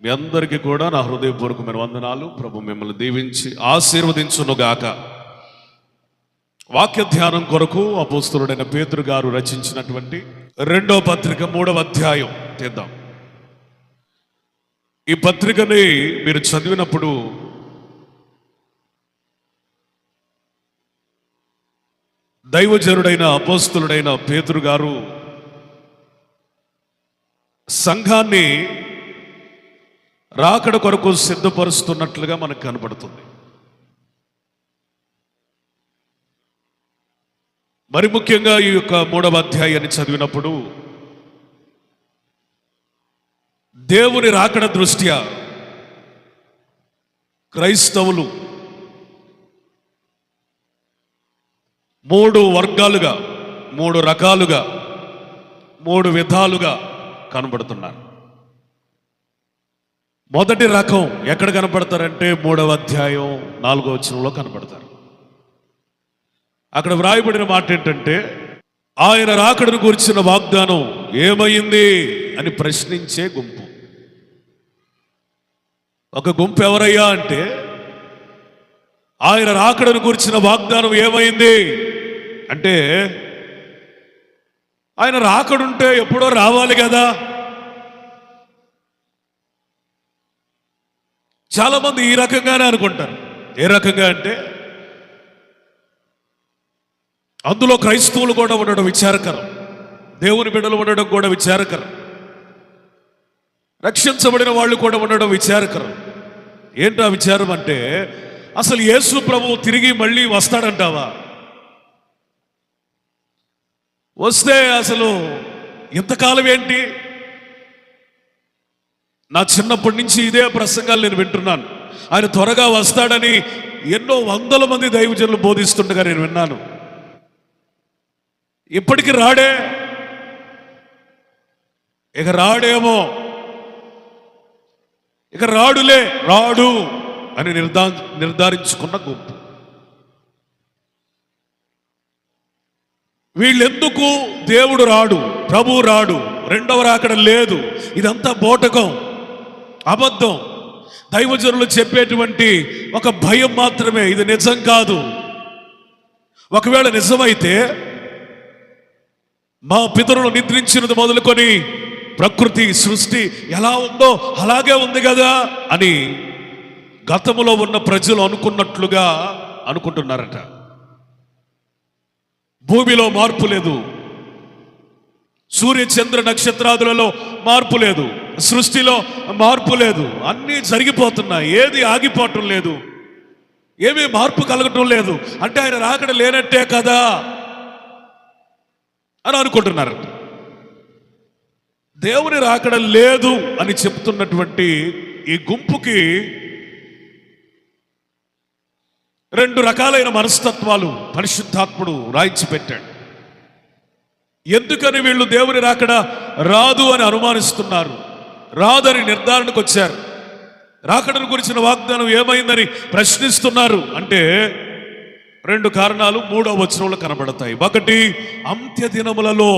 మీ అందరికీ కూడా నా హృదయపూర్వకమైన వందనాలు. ప్రభు మిమ్మల్ని దీవించి ఆశీర్వదించునుగాక. వాక్య ధ్యానం కొరకు అపోస్తలుడైన పేతురు గారు రచించినటువంటి 2వ పత్రిక 3వ అధ్యాయం తీద్దాం. ఈ పత్రికని మీరు చదివినప్పుడు దైవజనుడైన అపోస్తలుడైన పేతురు గారు సంఘాన్ని రాకడ కొరకు సిద్ధపరుస్తున్నట్లుగా మనకు కనబడుతుంది. మరి ముఖ్యంగా ఈ యొక్క 3వ అధ్యాయాన్ని చదివినప్పుడు దేవుని రాకడ దృష్ట్యా క్రైస్తవులు 3 వర్గాలుగా, 3 రకాలుగా, 3 విధాలుగా కనబడుతున్నారు. మొదటి రకం ఎక్కడ కనపడతారంటే 3వ అధ్యాయం 4వ వచనంలో కనపడతారు. అక్కడ వ్రాయబడిన మాట ఏంటంటే, ఆయన రాకడను గురించిన వాగ్దానం ఏమైంది అని ప్రశ్నించే గుంపు. ఒక గుంపు ఎవరయ్యా అంటే, ఆయన రాకడను గురించిన వాగ్దానం ఏమైంది అంటే, ఆయన రాకడుంటే ఎప్పుడో రావాలి కదా. చాలా మంది ఈ రకంగానే అనుకుంటారు. ఏ రకంగా అంటే, అందులో క్రైస్తవులు కూడా ఉండడం విచారకరం, దేవుని బిడ్డలు ఉండడం కూడా విచారకరం, రక్షించబడిన వాళ్ళు కూడా ఉండడం విచారకరం. ఏంటా విచారం అంటే, అసలు యేసు ప్రభువు తిరిగి మళ్ళీ వస్తాడంటావా? వస్తే అసలు ఇంతకాలం ఏంటి? నా చిన్నప్పటి నుంచి ఇదే ప్రసంగాలు నేను వింటున్నాను. ఆయన త్వరగా వస్తాడని ఎన్నో వందల మంది దైవజనులు బోధిస్తుండగా నేను విన్నాను. ఇప్పటికి రాడే, ఇక రాడేమో, ఇక రాడులే, రాడు అని నిర్ధారించుకున్న గుంపు. వీళ్ళెందుకు దేవుడు రాడు, ప్రభు రాడు, 2వ రాకడ లేదు, ఇదంతా బోటకం, అబద్ధం, దైవజనులు చెప్పేటువంటి ఒక భయం మాత్రమే, ఇది నిజం కాదు. ఒకవేళ నిజమైతే మా పితరులు నిద్రించినది మొదలుకొని ప్రకృతి సృష్టి ఎలా ఉందో అలాగే ఉంది కదా అని గతములో ఉన్న ప్రజలు అనుకున్నట్లుగా అనుకుంటున్నారట. భూమిలో మార్పు లేదు, సూర్య చంద్ర నక్షత్రాదులలో మార్పు లేదు, సృష్టిలో మార్పు లేదు, అన్నీ జరిగిపోతున్నాయి, ఏది ఆగిపోవటం లేదు, ఏమీ మార్పు కలగటం లేదు. అంటే ఆయన రాకడ లేనట్టే కదా అని అనుకుంటున్నారు. దేవుని రాకడ లేదు అని చెప్తున్నటువంటి ఈ గుంపుకి 2 రకాలైన మనస్తత్వాలు పరిశుద్ధాత్ముడు రాయించి పెట్టాడు. ఎందుకని వీళ్ళు దేవుని రాకడ రాదు అని అనుమానిస్తున్నారు, రాదని నిర్ధారణకు వచ్చారు, రాకడను గురించిన వాగ్దానం ఏమైందని ప్రశ్నిస్తున్నారు అంటే 2 కారణాలు 3వ వచనంలో కనబడతాయి. ఒకటి, అంత్య దినములలో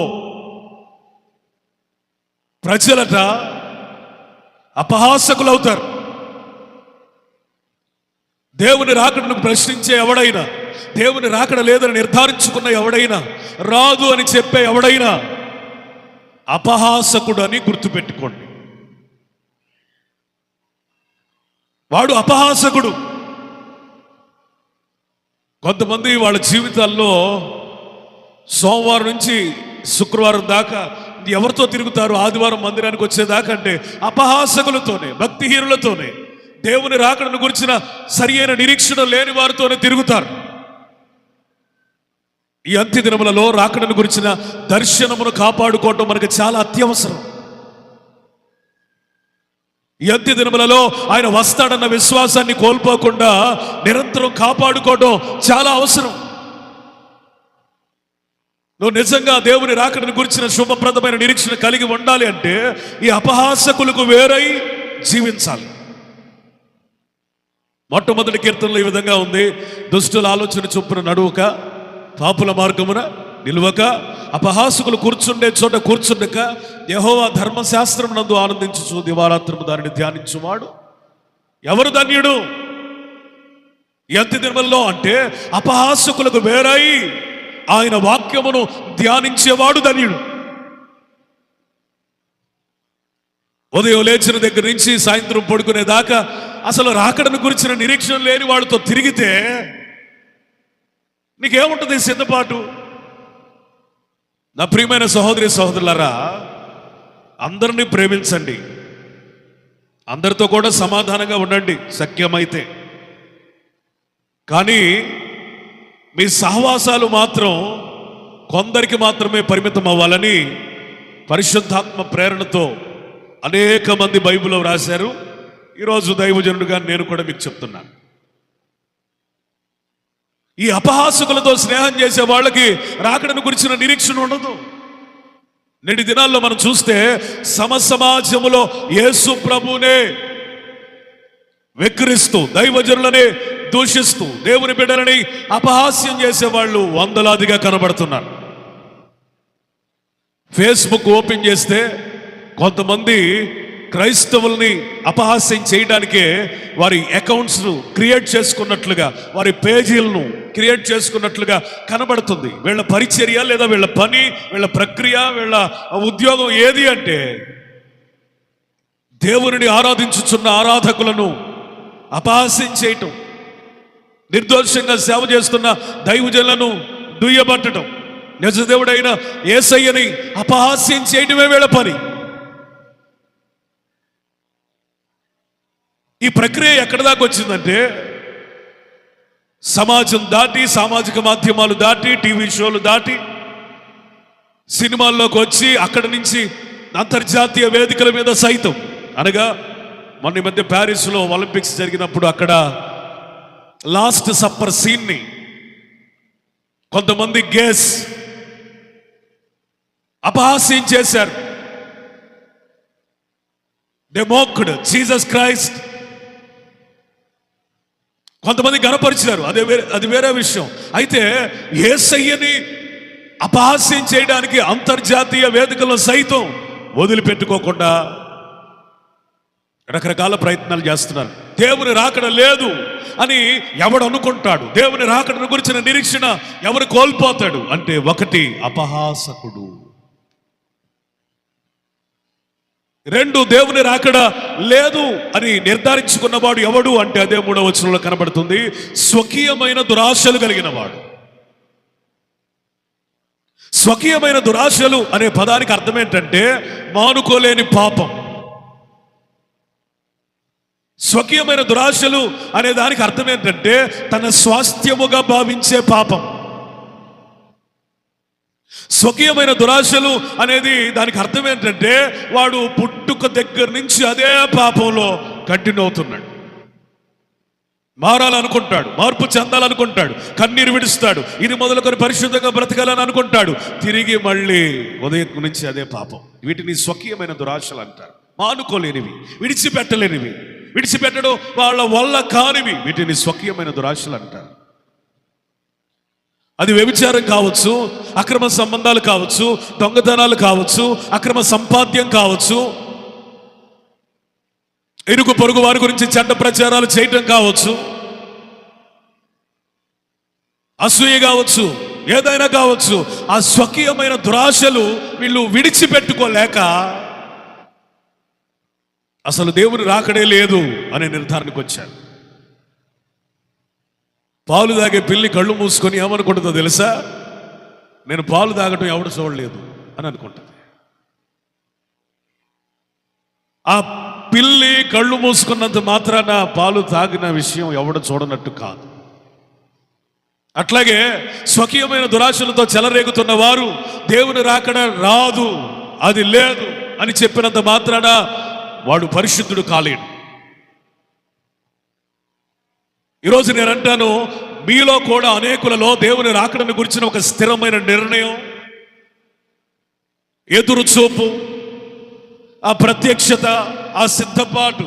ప్రజలట అపహాసకులవుతారు. దేవుని రాకడను ప్రశ్నించే ఎవడైనా, దేవుని రాకడ లేదని నిర్ధారించుకున్న ఎవడైనా, రాదు అని చెప్పే ఎవడైనా అపహాసకుడు అని గుర్తుపెట్టుకోండి. వాడు అపహాసకుడు. కొంతమంది వాళ్ళ జీవితాల్లో సోమవారం నుంచి శుక్రవారం దాకా ఎవరితో తిరుగుతారు? ఆదివారం మందిరానికి వచ్చేదాకా అంటే అపహాసకులతోనే, భక్తిహీనులతోనే, దేవుని రాకడను గురించిన సరి అయిన నిరీక్షణ లేని వారితోనే తిరుగుతారు. ఈ అంత్య దినములలో రాకడను గురించిన దర్శనమును కాపాడుకోవటం మనకు చాలా అత్యవసరం. ఈ అంత్య దినములలో ఆయన వస్తాడన్న విశ్వాసాన్ని కోల్పోకుండా నిరంతరం కాపాడుకోవడం చాలా అవసరం. నువ్వు నిజంగా దేవుని రాకడను గురించిన శుభప్రదమైన నిరీక్షణ కలిగి ఉండాలి అంటే ఈ అపహాసకులకు వేరై జీవించాలి. మొట్టమొదటి కీర్తనలో ఈ విధంగా ఉంది, దుష్టుల ఆలోచన చొప్పున నడువక, పాపుల మార్గమున నిలువక, అపహాసకులు కూర్చుండే చోట కూర్చుండక, యెహోవా ధర్మశాస్త్రం నందు ఆనందించుచు దివారాత్రము దానిని ధ్యానించువాడు ఎవరు ధన్యుడు? ఎంత దినములలో అంటే అపహాసకులకు వేరై ఆయన వాక్యమును ధ్యానించేవాడు ధన్యుడు. ఉదయం లేచిన దగ్గర నుంచి సాయంత్రం పడుకునేదాకా అసలు రాకడను గురించిన నిరీక్షణ లేని వాడితో తిరిగితే నీకేముంటుంది సిద్ధపాటు? నా ప్రియమైన సహోదరి సహోదరులారా, అందరినీ ప్రేమించండి, అందరితో కూడా సమాధానంగా ఉండండి శక్యమైతే. కానీ మీ సహవాసాలు మాత్రం కొందరికి మాత్రమే పరిమితం అవ్వాలని పరిశుద్ధాత్మ ప్రేరణతో అనేక మంది బైబిల్లో రాశారు. ఈరోజు దైవజనుడిగా నేను కూడా మీకు చెప్తున్నాను, ఈ అపహాసకులతో స్నేహం చేసే వాళ్ళకి రాకడను గురించిన నిరీక్షణ ఉండదు. నేటి దినాల్లో మనం చూస్తే సమాజములో యేసు ప్రభునే వెక్కిరిస్తూ, దైవజనులనే దూషిస్తూ, దేవుని బిడ్డలని అపహాస్యం చేసే వాళ్ళు వందలాదిగా కనబడుతున్నారు. ఫేస్బుక్ ఓపెన్ చేస్తే కొంతమంది క్రైస్తవుల్ని అపహాస్యం చేయడానికే వారి అకౌంట్స్ క్రియేట్ చేసుకున్నట్లుగా, వారి పేజీలను క్రియేట్ చేసుకున్నట్లుగా కనబడుతుంది. వీళ్ళ పరిచర్య లేదా వీళ్ళ పని, వీళ్ళ ప్రక్రియ, వీళ్ళ ఉద్యోగం ఏది అంటే దేవునిని ఆరాధించుచున్న ఆరాధకులను అపహాస్యం చేయటం, నిర్దోషంగా సేవ చేస్తున్న దైవజనులను దుయ్యబట్టడం, నిజదేవుడైన యేసయ్యని అపహాస్యం చేయటమే వీళ్ళ పని. ఈ ప్రక్రియ ఎక్కడి దాకా వచ్చిందంటే సమాజం దాటి, సామాజిక మాధ్యమాలు దాటి, టీవీ షోలు దాటి, సినిమాల్లోకి వచ్చి అక్కడి నుంచి అంతర్జాతీయ వేదికల మీద సైతం, అనగా మొన్న ఈ మధ్య ప్యారిస్లో ఒలింపిక్స్ జరిగినప్పుడు అక్కడ లాస్ట్ సప్పర్ సీన్ని కొంతమంది గేస్ అపహాస్యం చేశారు. They mocked Jesus Christ. కొంతమంది గనపరిచారు, అది వేరే విషయం. అయితే యేసయ్యని అపహాస్యం చేయడానికి అంతర్జాతీయ వేదికల్లో సైతం వదిలిపెట్టుకోకుండా రకరకాల ప్రయత్నాలు చేస్తున్నారు. దేవుని రాకడ లేదు అని ఎవడు అనుకుంటాడు? దేవుని రాకడను గురించిన నిరీక్షణ ఎవరు కోల్పోతాడు అంటే, ఒకటి అపహాసకుడు, రెండు దేవుని రాకడ లేదు అని నిర్ధారించుకున్నవాడు ఎవడు అంటే, అదే 3వ వచనంలో కనబడుతుంది, స్వకీయమైన దురాశలు కలిగిన వాడు. స్వకీయమైన దురాశలు అనే పదానికి అర్థం ఏంటంటే మానుకోలేని పాపం. స్వకీయమైన దురాశలు అనే దానికి అర్థం ఏంటంటే తన స్వాస్థ్యముగా భావించే పాపం. స్వకీయమైన దురాశలు అనేది దానికి అర్థం ఏంటంటే వాడు పుట్టుక దగ్గర నుంచి అదే పాపంలో కంటిన్యూ అవుతున్నాడు. మారాలనుకుంటాడు, మార్పు చెందాలనుకుంటాడు, కన్నీరు విడుస్తాడు, ఇది మొదలుకొని పరిశుద్ధంగా బ్రతకాలని అనుకుంటాడు, తిరిగి మళ్ళీ ఉదయం నుంచి అదే పాపం. వీటిని స్వకీయమైన దురాశలు అంటారు. మానుకోలేనివి, విడిచిపెట్టలేనివి, విడిచిపెట్టడం వాళ్ళ వల్ల కానివి, వీటిని స్వకీయమైన దురాశలు అంటారు. అది వ్యభిచారం కావచ్చు, అక్రమ సంబంధాలు కావచ్చు, దొంగతనాలు కావచ్చు, అక్రమ సంపాద్యం కావచ్చు, ఇరుగు పొరుగు వారి గురించి చెడ్డ ప్రచారాలు చేయటం కావచ్చు, అసూయ కావచ్చు, ఏదైనా కావచ్చు. ఆ స్వకీయమైన దురాశలు వీళ్ళు విడిచిపెట్టుకోలేక అసలు దేవుని రాకడే లేదు అనే నిర్ధారణకు వచ్చారు. పాలు తాగే పిల్లి కళ్ళు మూసుకొని ఏమనుకుంటుందో తెలుసా? నేను పాలు తాగటం ఎవడు చూడలేదు అని అనుకుంటుంది. ఆ పిల్లి కళ్ళు మూసుకున్నంత మాత్రాన పాలు తాగిన విషయం ఎవడు చూడనట్టు కాదు. అట్లాగే స్వకీయమైన దురాశలతో చెలరేగుతున్న వారు దేవుని రాకడ రాదు, అది లేదు అని చెప్పినంత మాత్రాన వాడు పరిశుద్ధుడు కాలేడు. ఈరోజు నేను అంటాను, మీలో కూడా అనేకులలో దేవుని రాకడను గురించిన ఒక స్థిరమైన నిర్ణయం, ఎదురు చూపు, ఆ ప్రత్యక్షత, ఆ సిద్ధపాటు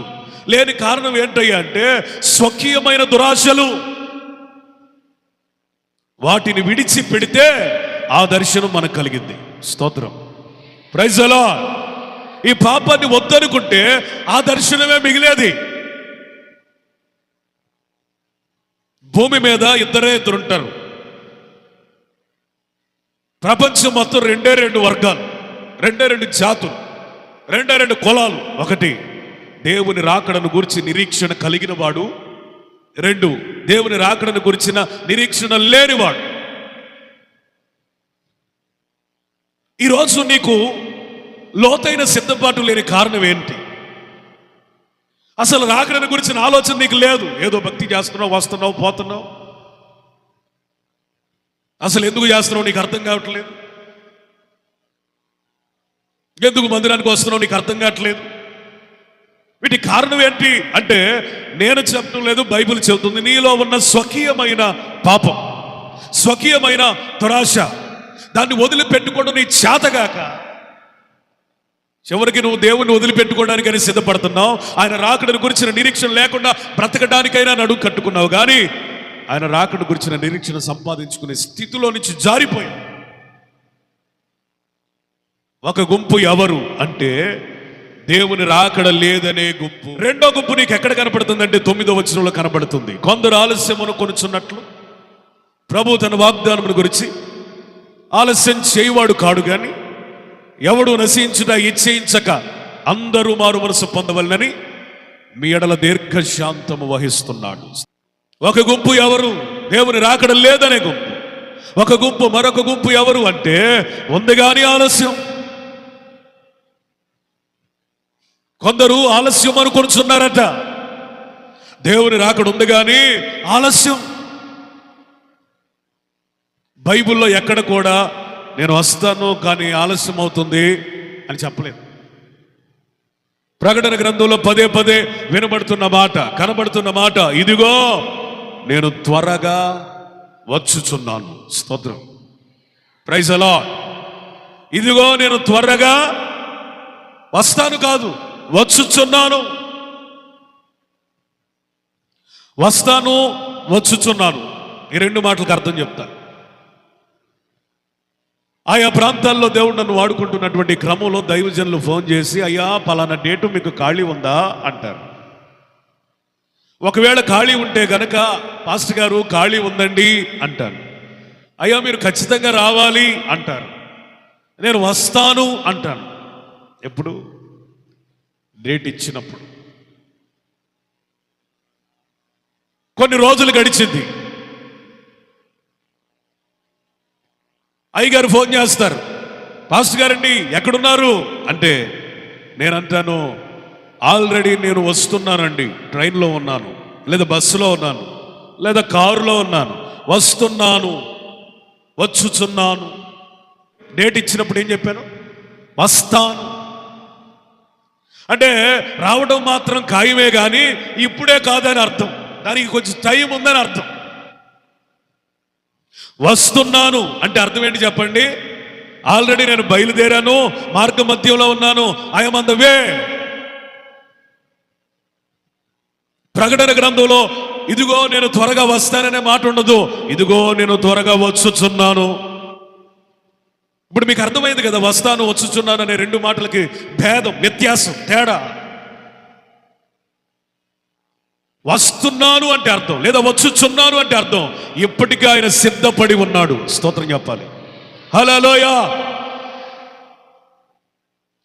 లేని కారణం ఏంటయ్యా అంటే స్వకీయమైన దురాశలు. వాటిని విడిచిపెడితే ఆ దర్శనం మనకు కలిగింది. స్తోత్రం, ప్రైజ్ ది లార్డ్. ఈ పాపాన్ని వద్దనుకుంటే ఆ దర్శనమే మిగిలేది. భూమి మీద ఇద్దరు ఉంటారు. ప్రపంచం మొత్తం రెండు వర్గాలు, రెండు జాతులు, రెండు కులాలు. ఒకటి, దేవుని రాకడను గురించి నిరీక్షణ కలిగిన వాడు. రెండు, దేవుని రాకడను గురించిన నిరీక్షణ లేనివాడు. ఈరోజు నీకు లోతైన సిద్ధపాటు లేని కారణం ఏంటి? అసలు రాకడను గురించిన ఆలోచన నీకు లేదు. ఏదో భక్తి చేస్తున్నావు, వస్తున్నావు, పోతున్నావు. అసలు ఎందుకు చేస్తున్నావు నీకు అర్థం కావట్లేదు. ఎందుకు మందిరానికి వస్తున్నావు నీకు అర్థం కావట్లేదు. వీటి కారణం ఏంటి అంటే నేను చెప్పడం లేదు, బైబిల్ చెబుతుంది. నీలో ఉన్న స్వకీయమైన పాపం, స్వకీయమైన దురాశ, దాన్ని వదిలిపెట్టుకోవడం నీ చేతగాక చివరికి నువ్వు దేవుణ్ణి వదిలిపెట్టుకోవడానికైనా సిద్ధపడుతున్నావు. ఆయన రాకడను గురించిన నిరీక్షణ లేకుండా బ్రతకడానికైనా నడుము కట్టుకున్నావు. కానీ ఆయన రాకడ గురించిన నిరీక్షణ సంపాదించుకునే స్థితిలో నుంచి జారిపోయావు. ఒక గుంపు ఎవరు అంటే దేవుని రాకడ లేదనే గుంపు. రెండో గుంపు నీకు ఎక్కడ కనపడుతుందంటే 9వ వచనంలో కనబడుతుంది. కొందరు ఆలస్యమును కొనుచున్నట్లు ప్రభు తన వాగ్దానమును గురించి ఆలస్యం చేయవాడు కాడు గాని ఎవడు నశించుట ఇచ్చేయించక అందరూ మారు మనసు పొందవలనని మీ ఎడల దీర్ఘశాంతము వహిస్తున్నాడు. ఒక గుంపు ఎవరు? దేవుని రాకడ లేదనే గుంపు. ఒక గుంపు, మరొక గుంపు ఎవరు అంటే ఉంది గాని ఆలస్యం. కొందరు ఆలస్యం అనుకొనుచున్నారట. దేవుని రాకడ ఉంది కానీ ఆలస్యం. బైబిల్లో ఎక్కడ కూడా నేను వస్తాను కానీ ఆలస్యం అవుతుంది అని చెప్పలేదు. ప్రకటన గ్రంథంలో పదే పదే వినబడుతున్న మాట, కనబడుతున్న మాట, ఇదిగో నేను త్వరగా వచ్చుచున్నాను. స్తోత్రం, ప్రైజ్ ది లార్డ్. ఇదిగో నేను త్వరగా వస్తాను కాదు, వచ్చుచున్నాను. వస్తాను, వచ్చుచున్నాను, ఈ రెండు మాటలకు అర్థం చెప్తా. ఆయా ప్రాంతాల్లో దేవుడు నన్ను వాడుకుంటున్నటువంటి క్రమంలో దైవజనులు ఫోన్ చేసి, అయ్యా పలానా డేటు మీకు ఖాళీ ఉందా అంటారు. ఒకవేళ ఖాళీ ఉంటే గనక పాస్టర్ గారు ఖాళీ ఉందండి అంటాను. అయ్యా మీరు ఖచ్చితంగా రావాలి అంటారు. నేను వస్తాను అంటాను. ఎప్పుడు? డేట్ ఇచ్చినప్పుడు. కొన్ని రోజులు గడిచింది. అయ్యగారు ఫోన్ చేస్తారు, పాస్టర్ గారండి ఎక్కడున్నారు అంటే నేనంటాను, ఆల్రెడీ నేను వస్తున్నానండి, ట్రైన్లో ఉన్నాను, లేదా బస్సులో ఉన్నాను, లేదా కారులో ఉన్నాను, వస్తున్నాను, వచ్చుచున్నాను. డేట్ ఇచ్చినప్పుడు ఏం చెప్పాను? వస్తాను. అంటే రావడం మాత్రం ఖాయమే కానీ ఇప్పుడే కాదని అర్థం. దానికి కొంచెం టైం ఉందని అర్థం. వస్తున్నాను అంటే అర్థం ఏంటి చెప్పండి? ఆల్రెడీ నేను బయలుదేరాను, మార్గ మధ్యంలో ఉన్నాను, ఐఎమ్ ఆన్ ద వే. ప్రకటన గ్రంథంలో ఇదిగో నేను త్వరగా వస్తాననే మాట ఉండదు, ఇదిగో నేను త్వరగా వచ్చుచున్నాను. ఇప్పుడు మీకు అర్థమైంది కదా, వస్తాను, వచ్చుచున్నాను అనే రెండు మాటలకి భేదం, వ్యత్యాసం, తేడా. వస్తున్నాను అంటే అర్థం, లేదా వచ్చుచున్నాను అంటే అర్థం ఇప్పటికీ ఆయన సిద్ధపడి ఉన్నాడు. స్తోత్రం చెప్పాలి, హల్లెలూయా.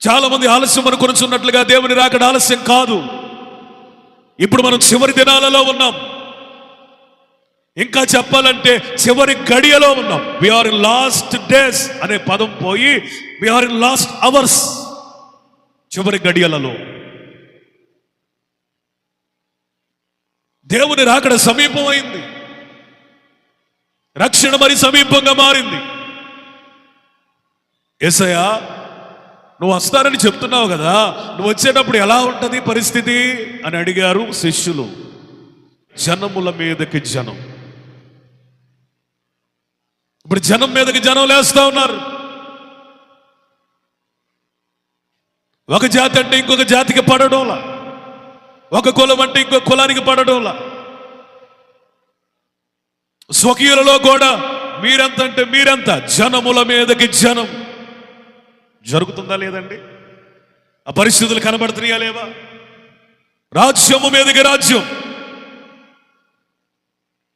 చాలా మంది ఆలస్యం అనుకొనుచున్నట్లుగా దేవుని రాకడ ఆలస్యం కాదు. ఇప్పుడు మనం చివరి దినాలలో ఉన్నాం. ఇంకా చెప్పాలంటే చివరి గడియలో ఉన్నాం. వీఆర్ ఇన్ లాస్ట్ డేస్ అనే పదం పోయి వీఆర్ ఇన్ లాస్ట్ అవర్స్. చివరి గడియలలో దేవుని రాకడ సమీపమైంది. రక్షణ మరి సమీపంగా మారింది. యేసయ్యా నువ్వు వస్తానని చెప్తున్నావు కదా, నువ్వు వచ్చేటప్పుడు ఎలా ఉంటుంది పరిస్థితి అని అడిగారు శిష్యులు. జనముల మీదకి జనం. ఇప్పుడు జనం మీదకి జనం లేస్తా ఉన్నారు. ఒక జాతి అంటే ఇంకొక జాతికి పడడంలా, ఒక కులం అంటే ఇంకో కులానికి పడడంలా. స్వకీయులలో కూడా మీరెంత అంటే మీరెంత, జనముల మీదకి జనం. జరుగుతుందా లేదండి? ఆ పరిస్థితులు కనబడుతున్నాయా లేవా? రాజ్యము మీదకి రాజ్యం,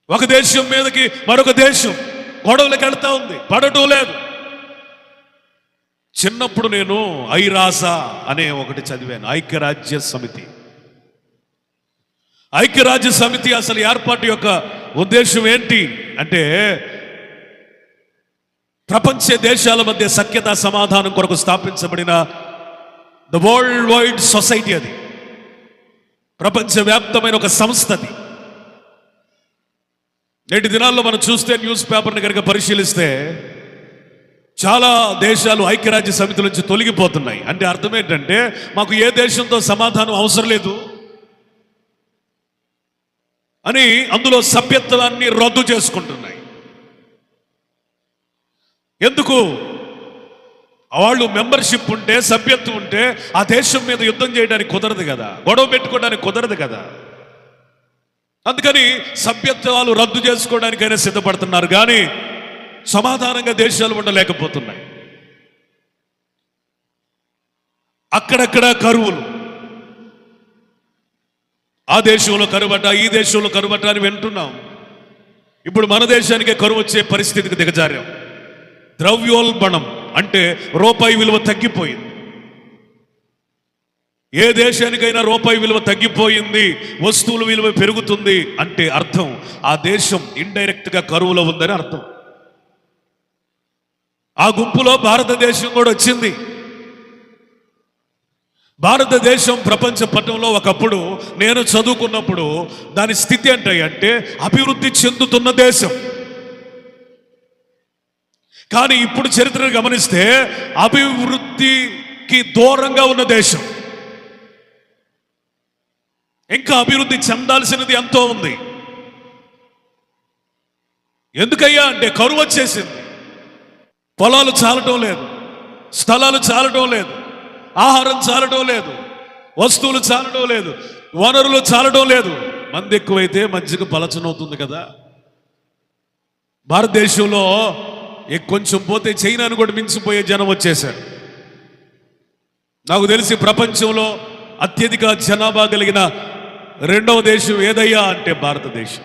ఒక దేశం మీదకి మరొక దేశం గొడవలకు వెళ్తా ఉంది, పడటం లేదు. చిన్నప్పుడు నేను ఐరాస అనే ఒకటి చదివాను, ఐక్యరాజ్య సమితి. ఐక్యరాజ్య సమితి అసలు ఏర్పాటు యొక్క ఉద్దేశం ఏంటి అంటే, ప్రపంచ దేశాల మధ్య సఖ్యత సమాధానం కొరకు స్థాపించబడిన ద వరల్డ్ వైడ్ సొసైటీ. అది ప్రపంచవ్యాప్తమైన ఒక సంస్థ. అది నేటి దినాల్లో మనం చూస్తే న్యూస్ పేపర్ని కనుక పరిశీలిస్తే చాలా దేశాలు ఐక్యరాజ్య సమితి నుంచి తొలగిపోతున్నాయి. అంటే అర్థం ఏంటంటే, మాకు ఏ దేశంతో సమాధానం అవసరం లేదు అని అందులో సభ్యత్వాన్ని రద్దు చేసుకుంటున్నాయి. ఎందుకు? వాళ్ళు మెంబర్షిప్ ఉంటే, సభ్యత్వం ఉంటే ఆ దేశం మీద యుద్ధం చేయడానికి కుదరదు కదా, గొడవ పెట్టుకోవడానికి కుదరదు కదా. అందుకని సభ్యత్వాలు రద్దు చేసుకోవడానికైనా సిద్ధపడుతున్నారు, కానీ సమాధానంగా దేశాలు ఉండలేకపోతున్నాయి. అక్కడక్కడ కరువులు, ఆ దేశంలో కరువట, ఈ దేశంలో కరువట అని వింటున్నాం. ఇప్పుడు మన దేశానికే కరువు వచ్చే పరిస్థితికి దిగజారాం. ద్రవ్యోల్బణం అంటే రూపాయి విలువ తగ్గిపోయింది. ఏ దేశానికైనా రూపాయి విలువ తగ్గిపోయింది, వస్తువుల విలువ పెరుగుతుంది అంటే అర్థం ఆ దేశం ఇండైరెక్ట్ గా కరువులో ఉందని అర్థం. ఆ గుంపులో భారతదేశం కూడా వచ్చింది. భారతదేశం ప్రపంచ పటంలో ఒకప్పుడు నేను చదువుకున్నప్పుడు దాని స్థితి అంటే అభివృద్ధి చెందుతున్న దేశం. కానీ ఇప్పుడు చరిత్రను గమనిస్తే అభివృద్ధికి దూరంగా ఉన్న దేశం. ఇంకా అభివృద్ధి చెందాల్సినది ఎంతో ఉంది. ఎందుకయ్యా అంటే కరువు వచ్చేసింది. పొలాలు చాలటం లేదు, స్థలాలు చాలటం లేదు, ఆహారం చాలటం లేదు, వస్తువులు చాలటం లేదు, వనరులు చాలటం లేదు. మంది ఎక్కువైతే మజ్జిగ పలచనవుతుంది కదా. భారతదేశంలో కొంచెం పోతే చైనాను కూడా మించిపోయే జనం వచ్చేశారు. నాకు తెలిసి ప్రపంచంలో అత్యధిక జనాభా కలిగిన రెండవ దేశం ఏదయ్యా అంటే భారతదేశం.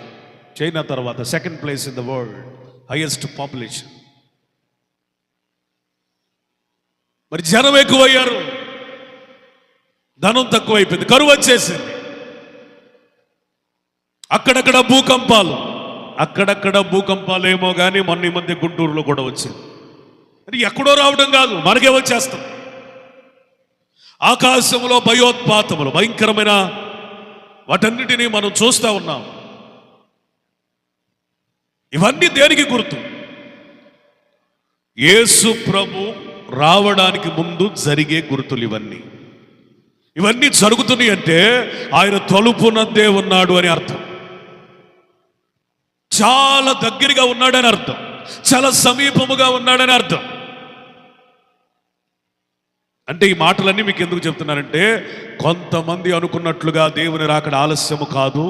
చైనా తర్వాత second place in the world, highest population. మరి జనం ఎక్కువయ్యారు, ధనం తక్కువైపోయింది, కరువు వచ్చేసింది. అక్కడక్కడ భూకంపాలు ఏమో కానీ మొన్న ఈ మధ్య గుంటూరులో కూడా వచ్చింది. అది ఎక్కడో రావడం కాదు, మనకే వచ్చేస్తాం. ఆకాశంలో భయోత్పాతములు, భయంకరమైన వాటన్నిటినీ మనం చూస్తూ ఉన్నాం. ఇవన్నీ దేనికి గుర్తు? యేసు ప్రభు రావడానికి ముందు జరిగే గుర్తులు ఇవన్నీ జరుగుతున్నాయి అంటే ఆయన తలుపునద్దే ఉన్నాడు అని అర్థం. చాలా దగ్గరగా ఉన్నాడని అర్థం, చాలా సమీపముగా ఉన్నాడని అర్థం. అంటే ఈ మాటలన్నీ మీకు ఎందుకు చెప్తున్నానంటే, కొంతమంది అనుకున్నట్లుగా దేవుని రాకడ ఆలస్యము కాదు,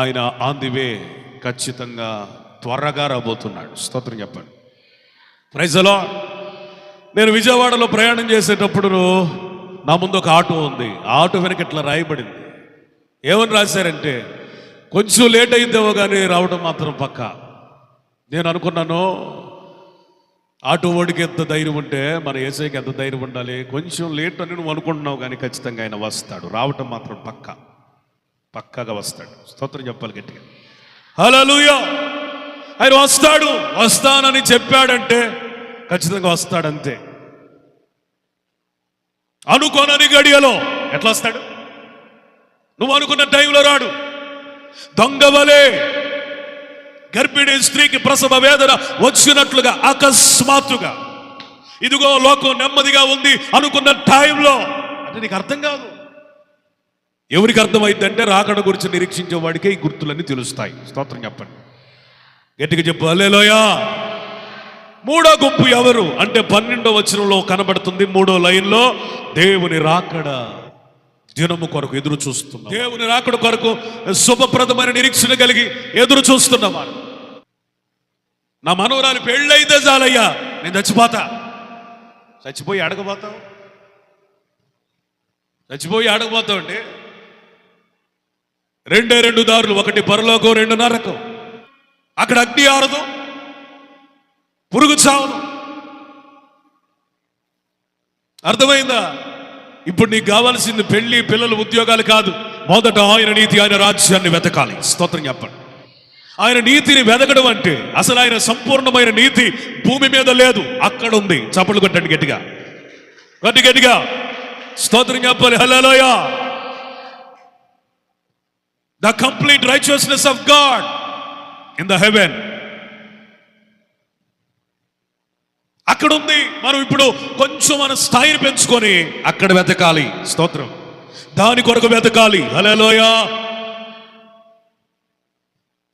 ఆయన ఆన్ ది వే, ఖచ్చితంగా త్వరగా రాబోతున్నాడు. స్తోత్రం చెప్పండి. Praise the Lord. నేను విజయవాడలో ప్రయాణం చేసేటప్పుడు నా ముందు ఒక ఆటో ఉంది. ఆ ఆటో వెనక ఇట్లా రాయబడింది. ఏమని రాశారంటే, కొంచెం లేట్ అయిద్దేమో కానీ రావడం మాత్రం పక్కా. నేను అనుకున్నాను, ఆటో ఓడికి ఎంత ధైర్యం ఉంటే మన యేసయ్యకి ఎంత ధైర్యం ఉండాలి. కొంచెం లేట్ అని నువ్వు అనుకుంటున్నావు కానీ ఖచ్చితంగా ఆయన వస్తాడు, రావటం మాత్రం పక్కాగా వస్తాడు. స్తోత్రం చెప్పాలి గట్టిగా. హల్లెలూయా. ఆయన వస్తానని చెప్పాడంటే ఖచ్చితంగా వస్తాడంతే. అనుకోనని గడియలో ఎట్లా వస్తాడు? నువ్వు అనుకున్న టైంలో రాడు. దొంగవలే గర్భిణీ స్త్రీకి ప్రసవ వేదన వచ్చినట్లుగా అకస్మాత్తుగా, ఇదిగో లోకం నెమ్మదిగా ఉంది అనుకున్న టైంలో, అంటే నీకు అర్థం కాదు. ఎవరికి అర్థమైందంటే రాకడ గురించి నిరీక్షించే వాడికే ఈ గుర్తులన్నీ తెలుస్తాయి. స్తోత్రం చెప్పండి గట్టిగా చెప్పు. హల్లెలూయా. మూడో గుంపు ఎవరు అంటే 12వ వచనంలో కనబడుతుంది. 3వ లైన్లో దేవుని రాకడ దినము కొరకు ఎదురు చూస్తున్నాం. దేవుని రాకడ కొరకు శుభప్రదమైన నిరీక్షణ కలిగి ఎదురు చూస్తున్నవారు. నా మనవరాలు పెళ్ళైతే చాలయ్యా, నేను చచ్చిపోతా. చచ్చిపోయి అడగబోతావు? చచ్చిపోయి అడగబోతావు అంటే రెండే రెండు దారులు, ఒకటి పరలోకం, రెండు నరకం. అక్కడ అగ్ని ఆరదు, పురుగు చావదు. అర్థమైందా? ఇప్పుడు నీకు కావాల్సింది పెళ్లి, పిల్లలు, ఉద్యోగాలు కాదు. మొదట ఆయన నీతి, ఆయన రాజ్యాన్ని వెతకాలి. స్తోత్రం చెప్పండి. ఆయన నీతిని వెతకడం అంటే అసలు ఆయన సంపూర్ణమైన నీతి భూమి మీద లేదు, అక్కడ ఉంది. చప్పట్లు కొట్టండి గట్టిగా, గట్టిగా స్తోత్రం చెప్పాలి. Hallelujah. The complete righteousness of God in the heaven అక్కడ ఉంది. మనం ఇప్పుడు కొంచెం మన స్థాయిని పెంచుకొని అక్కడ వెతకాలి. స్తోత్రం. దాని కొరకు వెతకాలి. హల్లెలూయా.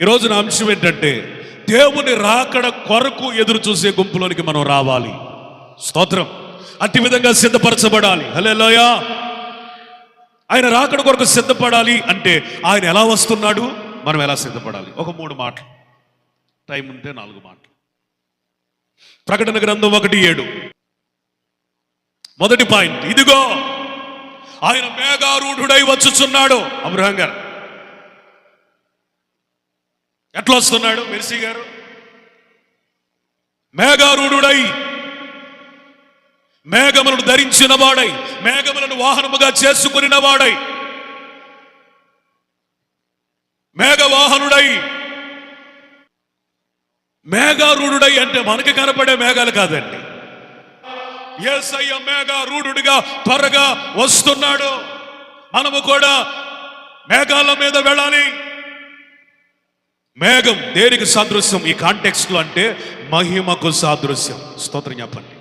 ఈరోజు నా అంశం ఏంటంటే దేవుని రాకడ కొరకు ఎదురు చూసే గుంపులోనికి మనం రావాలి. స్తోత్రం. అట్టి విధంగా సిద్ధపరచబడాలి. హల్లెలూయా. ఆయన రాకడ కొరకు సిద్ధపడాలి అంటే ఆయన ఎలా వస్తున్నాడు, మనం ఎలా సిద్ధపడాలి? ఒక 3 మాటలు, టైం ఉంటే 4 మాటలు. ప్రకటన గ్రంథం 1:7 మొదటి పాయింట్. ఇదిగో ఆయన మేఘారూఢుడై వచ్చుచున్నాడు. అబ్రహాం గారు ఎట్లా వస్తున్నాడు? మెర్సీ గారు, మేఘారూఢుడై, మేఘములను ధరించిన వాడై, మేఘములను వాహనముగా చేసుకుని వాడై, మేఘవాహనుడై. మేఘారూఢుడై అంటే మనకి కనపడే మేఘాలు కాదండి. యేసయ్య మేఘారూఢుడిగా త్వరగా వస్తున్నాడు. మనము కూడా మేఘాల మీద వెళ్ళాలి. మేఘం దేనికి సాదృశ్యం ఈ కాంటెక్స్ట్ లో అంటే మహిమకు సాదృశ్యం. స్తోత్రం చెప్పండి.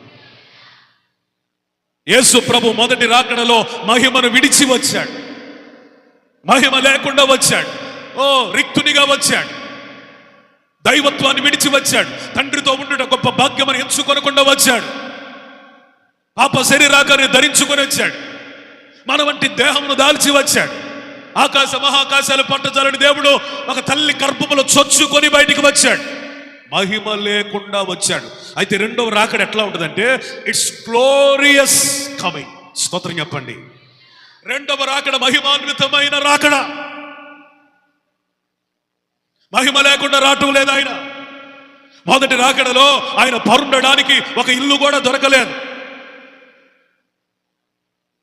యేసు ప్రభు మొదటి రాకడలో మహిమను విడిచి వచ్చాడు. మహిమ లేకుండా వచ్చాడు. రిక్తునిగా వచ్చాడు. దైవత్వాన్ని విడిచి వచ్చాడు. తండ్రితో ఉండుట గొప్ప భాగ్యమని ఎంచుకొనకుండా వచ్చాడు. పాప శరీరాకాన్ని ధరించుకొని వచ్చాడు. మన వంటి దేహమును దాల్చి వచ్చాడు. ఆకాశ మహాకాశాలు పట్టజాలని దేవుడు ఒక తల్లి గర్భములో చొచ్చుకొని బయటికి వచ్చాడు. మహిమ లేకుండా వచ్చాడు. అయితే రెండవ రాకడ ఎట్లా ఉంటుందంటే ఇట్స్ గ్లోరియస్ కమింగ్. స్తోత్రం చెప్పండి. రెండవ రాకడ మహిమాన్వితమైన రాకడ. మహిమ లేకుండా రావటం లేదు ఆయన. మొదటి రాకడలో ఆయన పరుండడానికి ఒక ఇల్లు కూడా దొరకలేదు.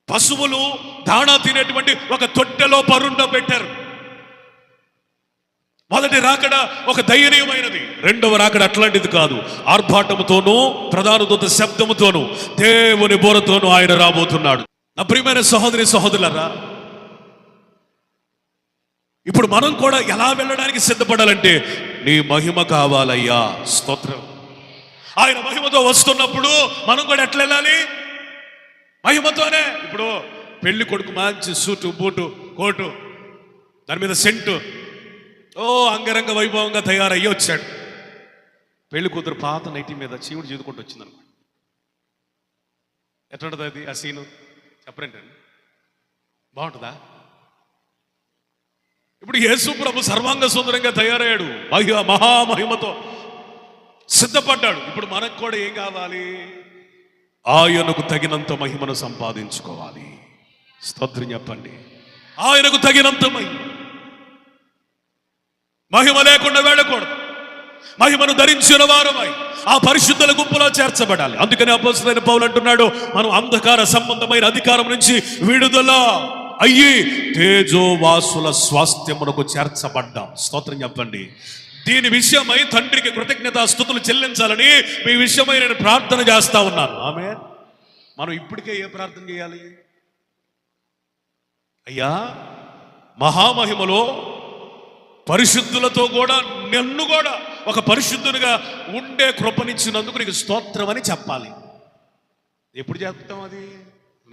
పశువులు దాణా తినేటువంటి ఒక తొట్టెలో పరుండ పెట్టారు. మొదటి రాకడ ఒక దయనీయమైనది. రెండవ రాకడ అట్లాంటిది కాదు. ఆర్భాటముతోనూ ప్రధాన దూత శబ్దముతోనూ దేవుని బోరతోనూ ఆయన రాబోతున్నాడు. నా ప్రియమైన సహోదరి సహోదరులారా, ఇప్పుడు మనం కూడా ఎలా వెళ్ళడానికి సిద్ధపడాలంటే నీ మహిమ కావాలయ్యా. స్తోత్రం. ఆయన మహిమతో వస్తున్నప్పుడు మనం కూడా ఎట్లా వెళ్ళాలి? మహిమతోనే. ఇప్పుడు పెళ్లి కొడుకు మంచి సూటు బూటు కోటు, దాని మీద సెంటు, అంగరంగ వైభవంగా తయారయ్యి వచ్చాడు. పెళ్లి కూతురు పాత నైటి మీద చీవుడు చీదుకుంటూ వచ్చింది అనమాట. ఎట్లుంటుంది అది ఆ సీను? చెప్పరేంటండి, బాగుంటుందా? ఇప్పుడు యేసు ప్రభు సర్వాంగ సుందరంగా తయారయ్యాడు. మహామహిమతో సిద్ధపడ్డాడు. ఇప్పుడు మనకు కూడా ఏం కావాలి? ఆయనకు తగినంత మహిమను సంపాదించుకోవాలి. స్తోత్రం చెప్పండి. ఆయనకు తగినంత మహిమ లేకుండా వెళ్ళకూడదు. మహిమను ధరించిన వారమై ఆ పరిశుద్ధుల గుంపులో చేర్చబడాలి. అందుకని అపోస్తలుడైన పౌలు అంటున్నాడు, మనం అంధకార సంబంధమైన అధికారం నుంచి విడుదల అయ్యి తేజోవాసుల స్వాస్థ్యమునకు చేర్చబడ్డాం. స్తోత్రం చెప్పండి. దీని విషయమై తండ్రికి కృతజ్ఞతాస్తుతులు చెల్లించాలని మీ విషయమై నేను ప్రార్థన చేస్తా ఉన్నాను. ఆమేన్. మనం ఇప్పటికే ఏ ప్రార్థన చేయాలి? అయ్యా, మహామహిమలో పరిశుద్ధులతో కూడా నన్ను కూడా ఒక పరిశుద్ధునిగా ఉండే కృపనిచ్చినందుకు నీకు స్తోత్రం అని చెప్పాలి. ఎప్పుడు చెప్తాం? అది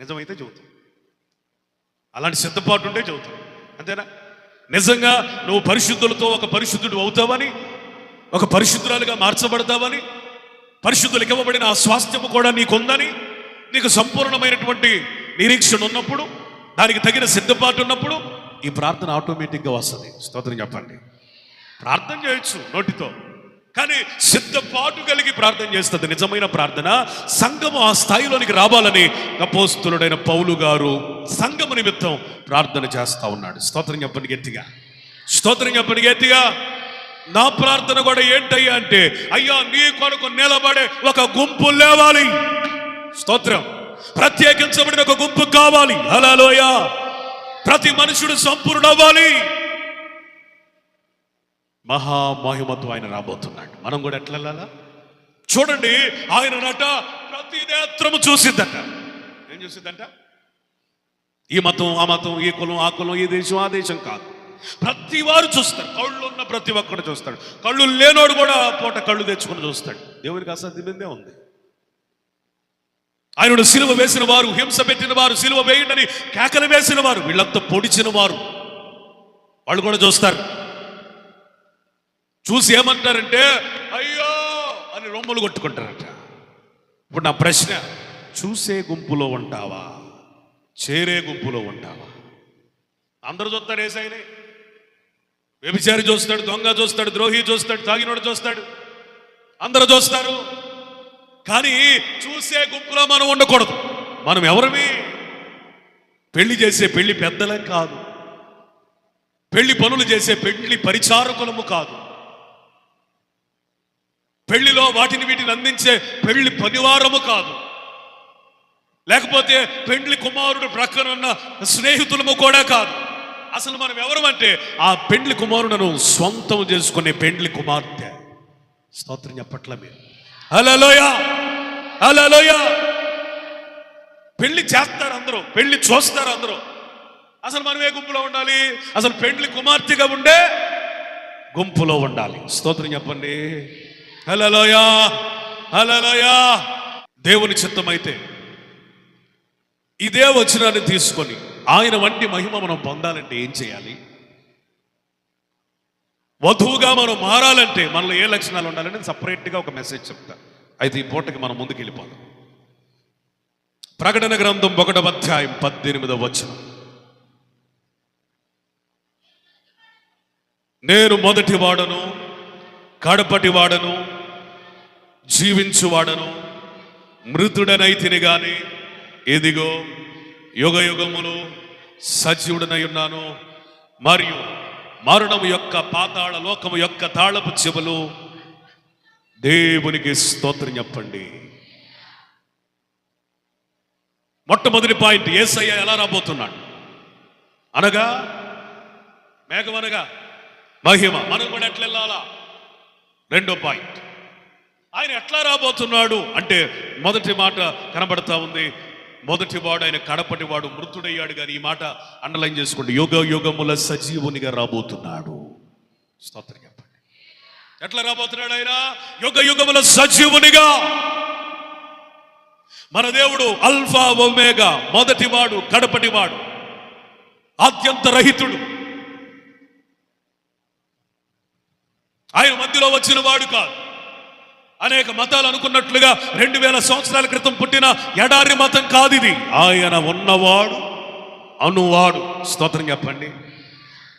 నిజమైతే చెబుతాం. అలాంటి సిద్ధపాటు ఉంటే చెబుతాం. అంతేనా? నిజంగా నువ్వు పరిశుద్ధులతో ఒక పరిశుద్ధుడు అవుతావని, ఒక పరిశుద్ధురాలుగా మార్చబడతావని, పరిశుద్ధులకు ఇవ్వబడిన ఆ స్వాస్థ్యము కూడా నీకుందని, నీకు సంపూర్ణమైనటువంటి నిరీక్షణ ఉన్నప్పుడు, దానికి తగిన సిద్ధపాటు ఉన్నప్పుడు ఈ ప్రార్థన ఆటోమేటిక్గా వస్తుంది. స్తోత్రం చెప్పండి. ప్రార్థన చేయొచ్చు నోటితో, కానీ సిద్ధపాటు కలిగి ప్రార్థన చేస్తుంది. నిజమైన ప్రార్థన. సంఘము ఆ స్థాయిలోనికి రావాలని అపోస్తులుడైన పౌలు గారు సంఘము నిమిత్తం ప్రార్థన చేస్తా ఉన్నాడు. స్తోత్రం చెప్పండి గట్టిగా, స్తోత్రం చెప్పండి గట్టిగా. నా ప్రార్థన కూడా ఏంటయ్యా అంటే, అయ్యా నీ కొరకు నిలబడే ఒక గుంపు లేవాలి. స్తోత్రం. ప్రత్యేకించబడిన ఒక గుంపు కావాలి. హల్లెలూయా. ప్రతి మనుషుడు సంపూర్ణవ్వాలి. మహామహిమతో ఆయన రాబోతున్నాడు. మనం కూడా ఎట్లా వెళ్ళాలా చూడండి. ఆయన నట ప్రతి నేత్రము చూసిద్దట. ఏం చూసిద్దంట? ఈ మతం ఆ మతం, ఈ కులం ఆ కులం, ఈ దేశం ఆ దేశం కాదు. ప్రతి వారు చూస్తారు. కళ్ళు ఉన్న ప్రతి ఒక్కడు చూస్తాడు. కళ్ళు లేనోడు కూడా పూట కళ్ళు తెచ్చుకొని చూస్తాడు. దేవునికి అసాధ్యమైందే ఉంది. ఆయనను సిలువ వేసిన వారు, హింస పెట్టిన వారు, సిలువ వేయండి కేకలు వేసిన వారు, వీళ్ళంతా పొడిచిన వారు, వాళ్ళు కూడా చూస్తారు. చూసి ఏమంటారంటే అయ్యో అని రొమ్ములు కొట్టుకుంటారట. ఇప్పుడు నా ప్రశ్న, చూసే గుంపులో ఉంటావా, చేరే గుంపులో ఉంటావా? అందరూ చూస్తారు. ఏసైనే వ్యభిచారి చూస్తాడు, దొంగ చూస్తాడు, ద్రోహి చూస్తాడు, తాగినోడు చూస్తాడు, అందరూ చూస్తారు. కానీ చూసే గుంపులో మనం ఉండకూడదు. మనం ఎవరివి? పెళ్లి చేసే పెళ్లి పెద్దలం కాదు, పెళ్లి పనులు చేసే పెళ్లి పరిచారకులము కాదు, పెళ్లిలో వాటిని వీటిని అందించే పెళ్లి పనివారము కాదు, లేకపోతే పెళ్లి కుమారుడు ప్రక్కన ఉన్న స్నేహితులము కూడా కాదు. అసలు మనం ఎవరమంటే ఆ పెండ్లి కుమారుడును స్వంతం చేసుకునే పెండ్లి కుమార్తె. స్తోత్రం చెప్పట్ల మీరు? హల్లెలూయా, హల్లెలూయా. పెళ్లి చేస్తారు అందరూ, పెళ్లి చూస్తారు అందరూ. అసలు మనం ఏ గుంపులో ఉండాలి? అసలు పెండ్లి కుమార్తెగా ఉండే గుంపులో ఉండాలి. స్తోత్రం చెప్పండి. హల్లెలూయా, హల్లెలూయా. దేవుని చిత్తమైతే ఇదే వచనాన్ని తీసుకొని ఆయన వంటి మహిమ మనం పొందాలంటే ఏం చేయాలి? వధువుగా మనం మారాలంటే మనలో ఏ లక్షణాలు ఉండాలంటే సపరేట్గా ఒక మెసేజ్ చెప్తా. అయితే ఈ పూటకి మనం ముందుకు వెళ్ళిపోదాం. ప్రకటన గ్రంథం 1వ అధ్యాయం 18వ వచనం. నేను మొదటి వాడను, కడపటి వాడను, జీవించువాడను, మృతుడనైతిని గాని ఇదిగో యుగ యుగములు సజీవుడనై ఉన్నాను, మరియు మరణము యొక్క పాతాళ లోకము యొక్క తాళపు చెవులు దేవునికి స్తోత్రం చెప్పండి. మొట్టమొదటి పాయింట్, యేసయ్య ఎలా రాబోతున్నాడు అనగా, మేఘం అనగా మహిమ. మనం కూడా ఎట్లా వెళ్ళాలా? రెండో పాయింట్, ఆయన ఎట్లా రాబోతున్నాడు అంటే మొదటి మాట కనబడతా ఉంది. మొదటి వాడు ఆయన, కడపటి వాడు మృతుడయ్యాడు. కానీ ఈ మాట అండర్లైన్ చేసుకోండి. యుగ యుగముల సజీవునిగా రాబోతున్నాడు. స్తోత్రం చెప్పండి. ఎట్లా రాబోతున్నాడు ఆయన? యుగ యుగముల సజీవునిగా. మన దేవుడు అల్ఫా ఒమేగా, మొదటి వాడు, కడపటి వాడు, ఆద్యంత రహితుడు. ఆయన మధ్యలో వచ్చిన వాడు కాదు. అనేక మతాలు అనుకున్నట్లుగా 2000 సంవత్సరాల క్రితం పుట్టిన ఎడారి మతం కాదు ఇది. ఆయన ఉన్నవాడు, అనువాడు. స్తోత్రం చెప్పండి.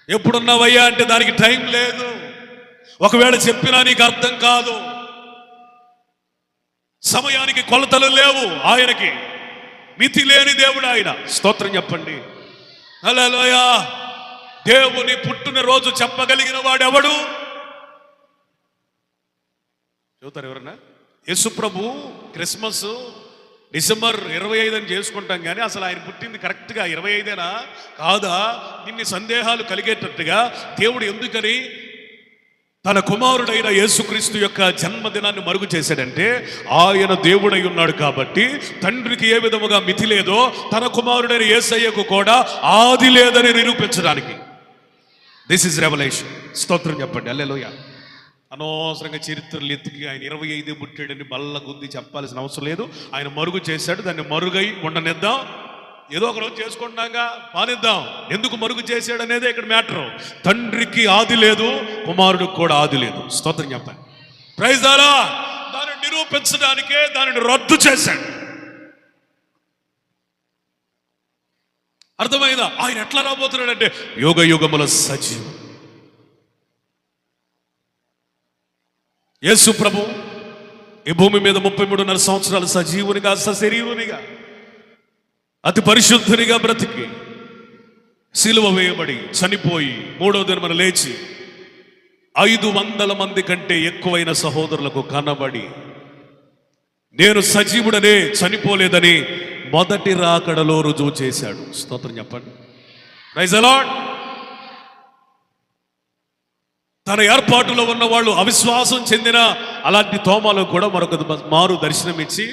ఎప్పుడున్నావయ్యా అంటే దానికి టైం లేదు. ఒకవేళ చెప్పినా నీకు అర్థం కాదు. సమయానికి కొలతలు లేవు. ఆయనకి మితి లేని దేవుడు ఆయన. స్తోత్రం చెప్పండి. హల్లెలూయా. దేవుని పుట్టినరోజు చెప్పగలిగిన వాడెవడు? చెబుతారు ఎవరన్నా? యేసు ప్రభు క్రిస్మస్ డిసెంబర్ 25 అని చేసుకుంటాం, కానీ అసలు ఆయన పుట్టింది కరెక్ట్గా 25 కాదా? ఇన్ని సందేహాలు కలిగేటట్టుగా దేవుడు ఎందుకని తన కుమారుడైన యేసుక్రీస్తు యొక్క జన్మదినాన్ని మరుగు చేశాడంటే, ఆయన దేవుడై ఉన్నాడు కాబట్టి తండ్రికి ఏ విధముగా మితి లేదో తన కుమారుడైన యేసయ్యకు కూడా ఆది లేదని నిరూపించడానికి. This is revolution. స్తోత్రం చెప్పండి. హల్లెలూయా. అనవసరంగా చరిత్రలు ఎత్తికి ఆయన 25 పుట్టాడని బల్ల గుద్ది చెప్పాల్సిన అవసరం లేదు. ఆయన మరుగు చేశాడు. దాన్ని మరుగై ఉండనిద్దాం. ఏదో ఒక రోజు చేసుకుంటాగా, మానిద్దాం. ఎందుకు మరుగు చేశాడు అనేదే ఇక్కడ మ్యాటర్. తండ్రికి ఆది లేదు, కుమారుడికి కూడా ఆది లేదు. స్తోత్రం చెప్పండి. Praise the Lord. దాన్ని నిరూపించడానికే దానిని రద్దు చేశాడు. అర్థమైందా? ఆయన ఎట్లా రాబోతున్నాడంటే యుగ యుగముల సజీవం. యేసు ప్రభు ఈ భూమి మీద 33.5 సంవత్సరాలు సజీవునిగా సశరీరునిగా అతి పరిశుద్ధునిగా బ్రతికి సిలువ వేయబడి చనిపోయి 3వ దినమున లేచి 500 మంది కంటే ఎక్కువైన సహోదరులకు కనబడి నేను సజీవుడనే చనిపోలేదని మొదటి రాకడలో రుజువు చేశాడు. స్తోత్రం చెప్పండి. Praise the Lord. తన ఏర్పాటులో ఉన్న వాళ్ళు అవిశ్వాసం చెందిన అలాంటి తోమాలో కూడా మరొక మారు దర్శనమిచ్చి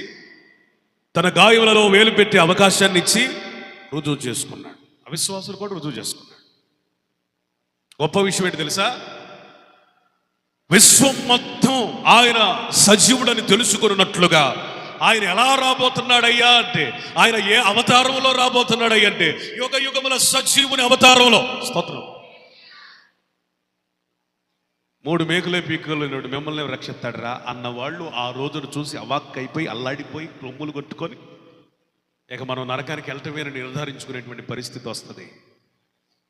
తన గాయములలో వేలు పెట్టే అవకాశాన్ని ఇచ్చి రుజువు చేసుకున్నాడు. అవిశ్వాసులు కూడా రుజువు చేసుకున్నాడు. గొప్ప విషయం ఏంటి తెలుసా? విశ్వం మొత్తం ఆయన సజీవుడని తెలుసుకున్నట్లుగా ఆయన ఎలా రాబోతున్నాడయ్యా అంటే, ఆయన ఏ అవతారంలో రాబోతున్నాడయ్యా అంటే యుగ యుగముల సజీవుని అవతారంలో. స్తోత్రం. 3 మేకులే పీకులు మిమ్మల్ని రక్షిస్తాడరా అన్న వాళ్ళు ఆ రోజును చూసి అవాక్కైపోయి అల్లాడిపోయి రొమ్ములు కొట్టుకొని ఇక మనం నరకానికి వెళ్ళటమేనని నిర్ధారించుకునేటువంటి పరిస్థితి వస్తుంది.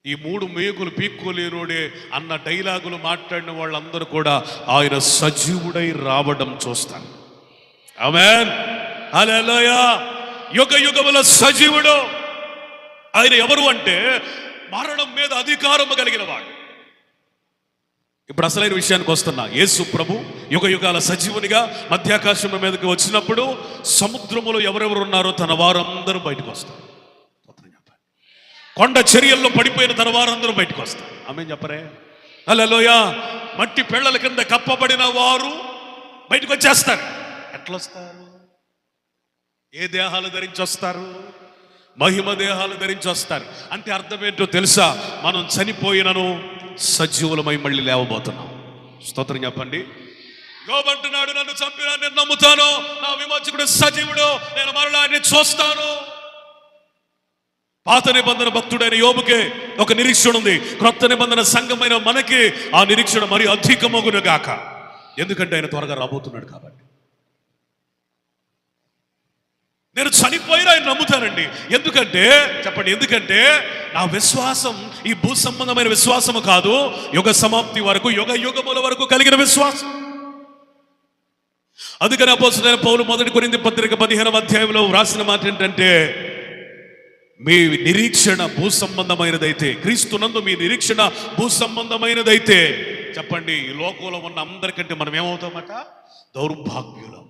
ఈ 3 మేకులు పీక్కోలేనోడే అన్న డైలాగులు మాట్లాడిన వాళ్ళందరూ కూడా ఆయన సజీవుడై రావడం చూస్తారు. ఆమేన్, హల్లెలూయా. యుగ యుగముల సజీవుడు ఆయన ఎవరు అంటే మరణం మీద అధికారం కలిగిన వాడు. ఇప్పుడు అసలైన విషయానికి వస్తున్నా. యేసు ప్రభు యుగ యుగాల సజీవునిగా మధ్యాకాశం మీదకి వచ్చినప్పుడు సముద్రములో ఎవరెవరు ఉన్నారో తన వారందరూ బయటకు వస్తారు. కొండ చర్యల్లో పడిపోయిన తన వారందరూ బయటకు వస్తారు. ఆమేన్ చెప్పరే. హల్లెలూయా. మట్టి పెళ్ళల కింద కప్పబడిన వారు బయటకు వచ్చేస్తారు. ఎట్లా వస్తారు? ఏ దేహాలు ధరించి వస్తారు? మహిమ దేహాలు ధరించి వస్తారు. అంటే అర్థం ఏంటో తెలుసా? మనం చనిపోయినను సజీవులమై మళ్ళీ లేవబోతున్నాం. స్తోత్రం చెప్పండి. యోబంటున్నాడు, నన్ను చంపినా నేను నమ్ముతాను, నా విమోచకుడు సజీవుడు, నేను మరలా ఆయన్ని చూస్తాను. పాత నిబంధన భక్తుడైన యోబుకే ఒక నిరీక్షణ ఉంది. క్రొత్త నిబంధన సంఘమైన మనకి ఆ నిరీక్షణ మరి అధికమగును గాక. ఎందుకంటే ఆయన త్వరగా రాబోతున్నాడు కాబట్టి. నేను చనిపోయినా ఆయన నమ్ముతానండి. ఎందుకంటే చెప్పండి, ఎందుకంటే నా విశ్వాసం ఈ భూ సంబంధమైన విశ్వాసము కాదు, యుగ సమాప్తి వరకు యుగ యుగముల వరకు కలిగిన విశ్వాసం. అందుకని అపోస్తలుడైన పౌలు 1 కొరింథీ పత్రిక 15వ అధ్యాయంలో వ్రాసిన మాట ఏంటంటే, మీ నిరీక్షణ భూ సంబంధమైనదైతే, క్రీస్తునందు మీ నిరీక్షణ భూ సంబంధమైనదైతే చెప్పండి, ఈ లోకంలో ఉన్న అందరికంటే మనం ఏమవుతామట? దౌర్భాగ్యులం.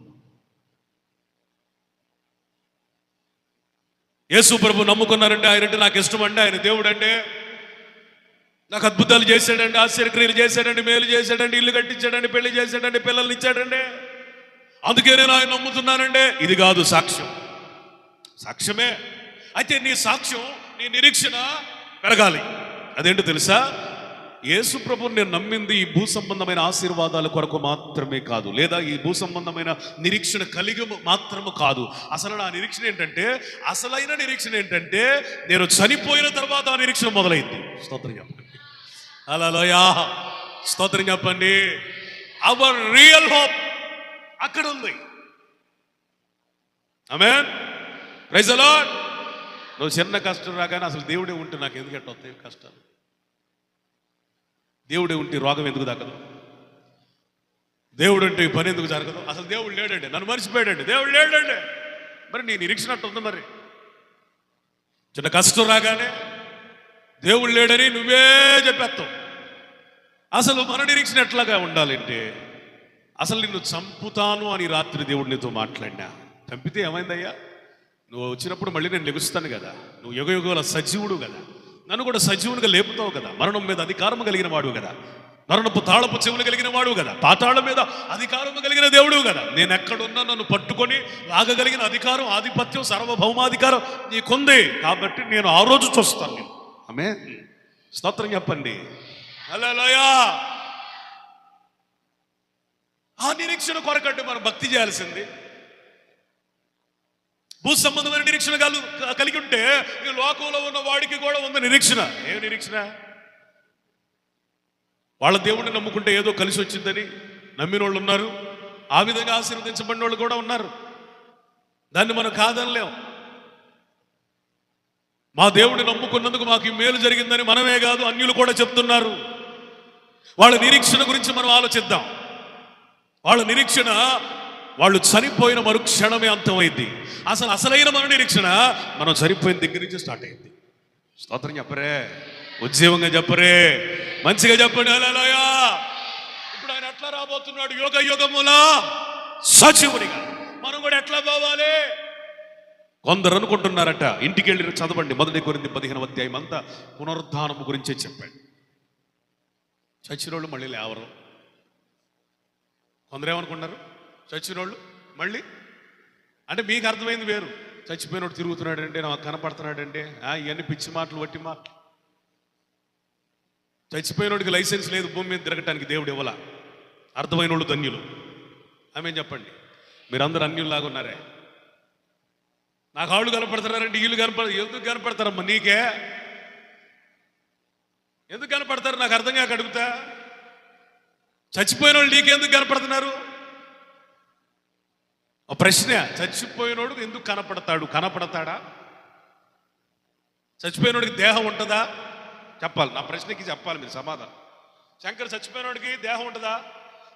యేసు ప్రభు నమ్ముకున్నారంటే ఆయనంటే నాకు ఇష్టం అండి, ఆయన దేవుడు అంటే, నాకు అద్భుతాలు చేశాడండి, ఆశ్చర్యక్రియలు చేశాడండి, మేలు చేశాడండి, ఇల్లు కట్టించాడండి, పెళ్లి చేశాడండి, పిల్లల్ని ఇచ్చాడండి, అందుకే నేను ఆయన నమ్ముతున్నానండి. ఇది కాదు సాక్ష్యం. సాక్ష్యమే అయితే నీ సాక్ష్యం, నీ నిరీక్షణ పెరగాలి. అదేంటో తెలుసా? యేసు ప్రభువుని నేను నమ్మింది ఈ భూ సంబంధమైన ఆశీర్వాదాల కొరకు మాత్రమే కాదు, లేదా ఈ భూ సంబంధమైన నిరీక్షణ కలిగి మాత్రము కాదు. అసలు నా నిరీక్షణ ఏంటంటే, అసలైన నిరీక్షణ ఏంటంటే, నేను చనిపోయిన తర్వాత ఆ నిరీక్షణ మొదలైంది. స్తోత్రం చెప్పండి. హల్లెలూయా. స్తోత్రం చెప్పండి. అవర్ రియల్ హోప్ అక్కడ ఉంది. ఆమేన్. Praise the Lord. నువ్వు చిన్న కష్టం రాగానే అసలు దేవుడే ఉంటే నాకు ఎందుకంటే వస్తాయి కష్టాలు? దేవుడే ఉంటే రోగం ఎందుకు దక్కదు? దేవుడు అంటే ఈ పని ఎందుకు జరగదు? అసలు దేవుడు లేడండి, నన్ను మర్చిపోయాడండి, దేవుడు లేడండి. మరి నీ నిరీక్షణ అట్టుంది. మరి చిన్న కష్టం రాగానే దేవుడు లేడని నువ్వే చెప్పేస్తావు. అసలు మన నిరీక్షణ ఎట్లాగా ఉండాలంటే, అసలు నిన్ను చంపుతాను అని రాత్రి దేవుడు నీతో మాట్లాడినా, చంపితే ఏమైందయ్యా? నువ్వు వచ్చినప్పుడు మళ్ళీ నేను లెగుస్తాను కదా, నువ్వు యుగ యుగాల సజీవుడు కదా, నన్ను కూడా సజీవునిగా లేపుతావు కదా, మరణం మీద అధికారం కలిగిన వాడు కదా, మరణపు తాళపు చెవులు కలిగిన వాడు కదా, పాతాళం మీద అధికారం కలిగిన దేవుడు కదా. నేను ఎక్కడున్నా నన్ను పట్టుకొని లాగగలిగిన అధికారం, ఆధిపత్యం, సార్వభౌమాధికారం నీకుంది కాబట్టి నేను ఆ రోజు చూస్తాను నేను. ఆమేన్. స్తోత్రం చెప్పండి. హల్లెలూయా. ఆ నిరీక్షణ కొరకంటే మనం భక్తి చేయాల్సింది. భూ సంబంధమైన నిరీక్షణ కలిగి ఉంటే ఈ లోకంలో ఉన్న వాడికి కూడా ఉంది నిరీక్షణ. ఏ నిరీక్షణ? వాళ్ళ దేవుడిని నమ్ముకుంటే ఏదో కలిసి వచ్చిందని నమ్మిన వాళ్ళు ఉన్నారు, ఆ విధంగా ఆశీర్వదించబడిన వాళ్ళు కూడా ఉన్నారు. దాన్ని మనం కాదనలేం. మా దేవుడిని నమ్ముకున్నందుకు మాకు ఈ మేలు జరిగిందని మనమే కాదు అన్యులు కూడా చెప్తున్నారు. వాళ్ళ నిరీక్షణ గురించి మనం ఆలోచిద్దాం. వాళ్ళ నిరీక్షణ వాళ్ళు చనిపోయిన మరుక్షణమే అంతమైంది. అసలైన మన నిరీక్షణ మనం చనిపోయిన దగ్గర నుంచి స్టార్ట్ అయింది. స్తోత్రం చెప్పరే, ఉద్యోగంగా చెప్పరే, మంచిగా చెప్పండి హల్లెలూయా. ఇప్పుడు ఆయన ఎట్లా రాబోతున్నాడు? యుగ యుగముల సజీవుడిగా. మనం కూడా ఎట్లా పోవాలి? కొందరు అనుకుంటున్నారట, ఇంటికి వెళ్ళి చదవండి 1 కొరింథీ 15వ అధ్యాయం అంతా పునరుద్ధానము గురించే చెప్పాడు. చచ్చినోళ్ళు మళ్ళీ లేవరు. కొందరు ఏమనుకున్నారు? చచ్చినోళ్ళు మళ్ళీ అంటే మీకు అర్థమైంది వేరు. చచ్చిపోయినోడు తిరుగుతున్నాడంటే, నాకు కనపడుతున్నాడంటే ఇవన్నీ పిచ్చి మాటలు, వట్టి మాటలు. చచ్చిపోయినోడికి లైసెన్స్ లేదు భూమి మీద తిరగటానికి, దేవుడు ఇవ్వాల. అర్థమైన వాళ్ళు ధన్యులు. ఆమె చెప్పండి. మీరందరూ అన్యుల్లాగా ఉన్నారే. నాకు ఆళ్ళు కనపడుతున్నారంటే వీళ్ళు ఎందుకు కనపడతారమ్మా? నీకే ఎందుకు కనపడతారు? నాకు అర్థం కాక అడుగుతా. చచ్చిపోయిన వాళ్ళు నీకెందుకు కనపడుతున్నారు? ఒక ప్రశ్న. చచ్చిపోయినోడు ఎందుకు కనపడతాడా? చచ్చిపోయినోడికి దేహం ఉంటుందా? చెప్పాలి. నా ప్రశ్నకి చెప్పాలి మీరు సమాధానం. శంకర్, చచ్చిపోయినోడికి దేహం ఉంటుందా?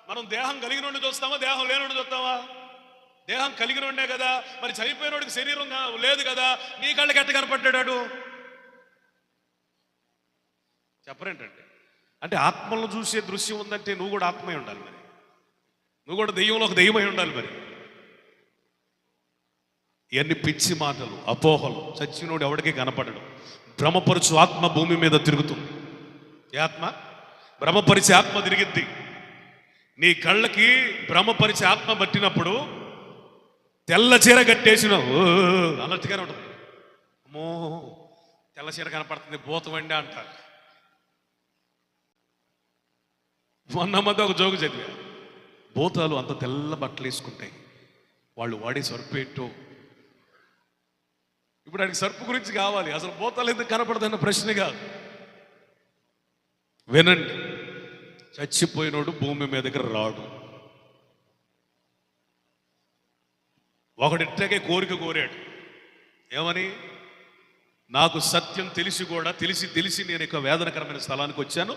మనం దేహం కలిగిన చూస్తామా, దేహం లేనోడిని చూస్తామా? దేహం కలిగిన ఉండే కదా. మరి చనిపోయినోడికి శరీరం లేదు కదా, నీ కళ్ళకి ఎట్ట కనపడ్డాడు? చెప్పరేంటంటే, అంటే ఆత్మలను చూసే దృశ్యం ఉందంటే నువ్వు కూడా ఆత్మై ఉండాలి. మరి నువ్వు కూడా దెయ్యంలో ఒక దెయ్యమై ఉండాలి. మరి ఇవన్నీ పిచ్చి మాటలు, అపోహలు. చచ్చినోడు ఎవడికి కనపడడు. భ్రమపరుచు ఆత్మ భూమి మీద తిరుగుతుంది. ఏ ఆత్మ? భ్రమపరిచే ఆత్మ తిరిగిద్ది. నీ కళ్ళకి భ్రమపరిచే ఆత్మ పట్టినప్పుడు తెల్ల చీర కట్టేసిన అన్నట్టుగానే ఉంటుంది. అమ్మో తెల్ల చీర కనపడుతుంది, భూతమండి అంటారు. మొన్న మధ్య ఒక జోగు చదివా. భూతాలు అంత తెల్ల బట్టలు వేసుకుంటాయి, వాళ్ళు వాడే సరుపు ఏంటో. ఇప్పుడు ఆయనకి సరుపు గురించి కావాలి, అసలు భూతాలు ఎందుకు కనపడదన్న ప్రశ్న కాదు. వినండి, చచ్చిపోయినోడు భూమి మీదకి రాడు. ఒకడిట్టాగే కోరిక కోరాడు. ఏమని? నాకు సత్యం తెలిసి కూడా తెలిసి నేను ఇక వేదనకరమైన స్థలానికి వచ్చాను.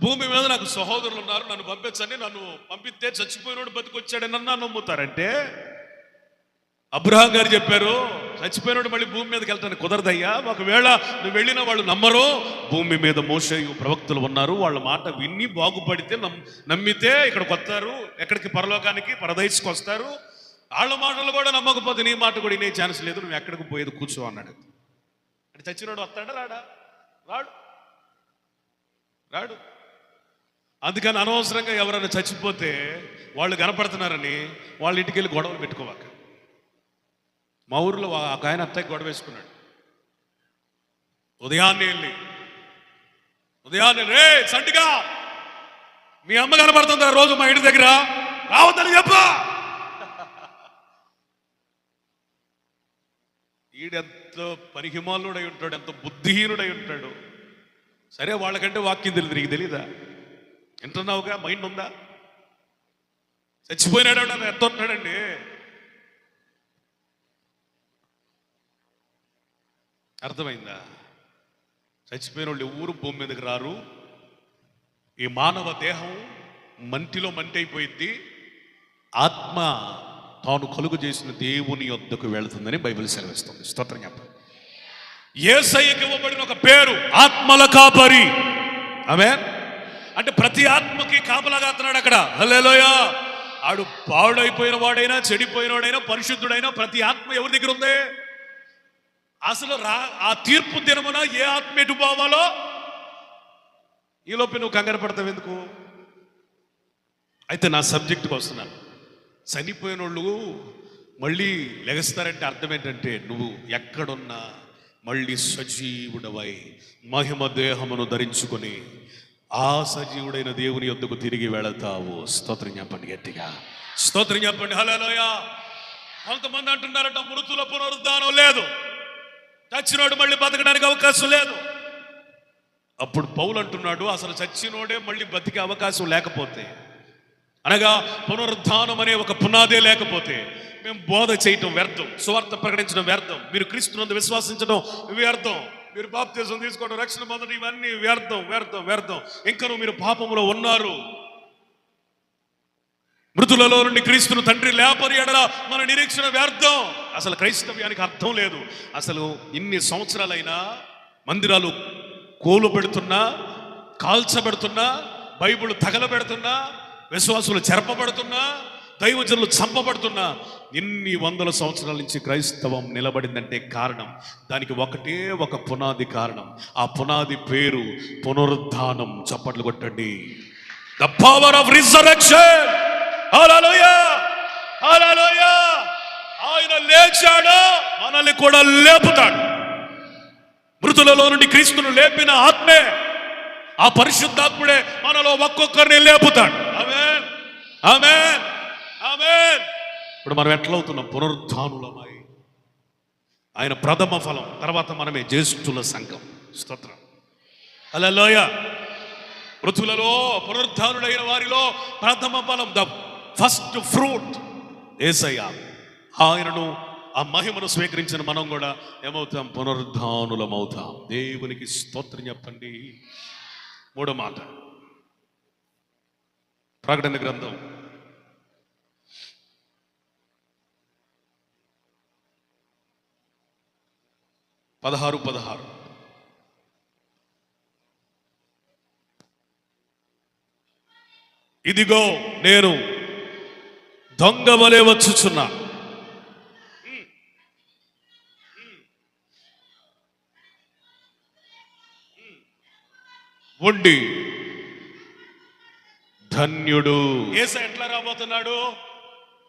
భూమి మీద నాకు సహోదరులు ఉన్నారు, నన్ను పంపించండి. నన్ను పంపిస్తే చచ్చిపోయినోడు బతికొచ్చాడని నన్ను నమ్ముతారంటే, అబ్రహాం గారు చెప్పారు, చచ్చిపోయినోడు మళ్ళీ భూమి మీదకి వెళ్తాను కుదరదయ్యా. ఒకవేళ నువ్వు వెళ్ళిన వాళ్ళు నమ్మరు. భూమి మీద మోషేయు ప్రవక్తలు ఉన్నారు, వాళ్ళ మాట విని బాగుపడితే నమ్మితే ఇక్కడికి వస్తారు, ఎక్కడికి? పరలోకానికి, పరదైస్కి వస్తారు. వాళ్ళ మాటలు కూడా నమ్మకపోతే నీ మాట కూడా వినే ఛాన్స్ లేదు, నువ్వు ఎక్కడికి పోయేది కూర్చో అన్నాడు. అంటే చచ్చినోడు వస్తాడా? రాడు. అందుకని అనవసరంగా ఎవరైనా చచ్చిపోతే వాళ్ళు కనపడుతున్నారని వాళ్ళ ఇంటికి వెళ్ళి గొడవలు పెట్టుకోవాక. మా ఊర్లో ఒక ఆయన అత్తయ్య గొడవ వేసుకున్నాడు. ఉదయాన్నే రే సంటిగా, మీ అమ్మ కనపడుతుందా రోజు మా ఇంటి దగ్గర? రావద్దని చెప్పా. ఈడెంత పరిహిమాలుడై ఉంటాడు, ఎంత బుద్ధిహీనుడై ఉంటాడు. సరే, వాళ్ళకంటే వాక్యం తెలియదు, నీకు తెలీదా? వింటున్నావుగా, మైండ్ ఉందా? చచ్చిపోయినాడు ఎంత ఉంటాడండి. అర్థమైందా? చచ్చిపోయిన వాళ్ళు ఎవరు భూమి మీదకి రారు. ఈ మానవ దేహం మంటిలో మంటి అయిపోయింది. ఆత్మ తాను కలుగు చేసిన దేవుని యొద్దకు వెళుతుందని బైబిల్ సెలవిస్తుంది. స్తోత్రం చెప్పండి. యేసయ్యకి ఇవ్వబడిన ఒక పేరు ఆత్మల కాపరి. ఆమేన్. అంటే ప్రతి ఆత్మకి కాపలాగా అతనాడు అక్కడ. హల్లెలూయా. ఆడు పాడైపోయిన వాడైనా, చెడిపోయిన వాడైనా, పరిశుద్ధుడైనా ప్రతి ఆత్మ ఎవరి దగ్గర ఉంది? అసలు ఆ తీర్పు దినమున ఏ ఆత్మ ఎటు పోవాలో ఈలోపు నువ్వు కంగారు పడతావు ఎందుకు? అయితే నా సబ్జెక్టుకి వస్తున్నాను. చనిపోయిన వాళ్ళు మళ్ళీ లెగస్తారంటే అర్థం ఏంటంటే, నువ్వు ఎక్కడున్నా మళ్ళీ సజీవుడవై మహిమ దేహమును ధరించుకొని ఆ సజీవుడైన దేవుని యొద్దకు తిరిగి వెళతావు. స్తోత్రం చెప్పండి, గట్టిగా స్తోత్రం చెప్పండి. హల్లెలూయా. కొంతమంది అంటున్నారట మృతుల పునరుద్ధానం లేదు, చచ్చినోడు మళ్ళీ బతకడానికి అవకాశం లేదు. అప్పుడు పౌలు అంటున్నాడు, అసలు చచ్చినోడే మళ్ళీ బతికే అవకాశం లేకపోతే, అనగా పునరుద్ధానం అనే ఒక పునాదే లేకపోతే మేము బోధ చేయటం వ్యర్థం, సువార్త ప్రకటించడం వ్యర్థం, మీరు క్రీస్తునందు విశ్వాసించడం వ్యర్థం, మీరు బాప్తిసం తీసుకోవడం, రక్షణ పొందడం, ఇవన్నీ వ్యర్థం వ్యర్థం వ్యర్థం. ఇంకా మీరు పాపములో ఉన్నారు. మృతులలో నుండి క్రీస్తును తండ్రి లేపని ఎడల మన నిరీక్షణ వ్యర్థం. అసలు క్రైస్తవ్యానికి అర్థం లేదు. అసలు ఇన్ని సంవత్సరాలైనా మందిరాలు కోలు పెడుతున్నా, కాల్చబెడుతున్నా, బైబిల్ తగలబెడుతున్నా, విశ్వాసులు చెరపబడుతున్నా, దైవజనులు చంపబడుతున్నా, ఎన్ని వందల సంవత్సరాల నుంచి క్రైస్తవం నిలబడిందంటే కారణం, దానికి ఒకటే ఒక పునాది కారణం. ఆ పునాది పేరు పునరుద్ధానం. చప్పట్లు కొట్టండి. The power of resurrection. Hallelujah, hallelujah. ఆయన లేచాడు, మనల్ని కూడా లేపుతాడు. మృతులలో నుండి క్రీస్తును లేపిన ఆత్మే, ఆ పరిశుద్ధాత్ముడే మనలో ఒక్కొక్కరిని లేపుతాడు. ఆమేన్, ఆమేన్, ఆమేన్. ఇప్పుడు మనం ఎట్లా అవుతున్నాం? పునరుద్ధానులమై. ఆయన ప్రథమ ఫలం, తర్వాత మనమే జ్యేష్ఠుల సంఘం. స్తోత్రం, హల్లెలూయా. మృతులలో పునరుద్ధానుడైన వారిలో ప్రథమ ఫలం, ద ఫస్ట్ ఫ్రూట్ యేసయ్య. ఆయనను, ఆ మహిమను స్వీకరించిన మనం కూడా ఏమవుతాం? పునరుద్ధానులమవుతాం. దేవునికి స్తోత్రం చెప్పండి. మూడో మాట, ప్రకటన గ్రంథం 16:16. ఇదిగో నేను దొంగ వలె వచ్చుచున్నా. ఉండి ధన్యుడు. యేసు ఎట్లా రాబోతున్నాడు?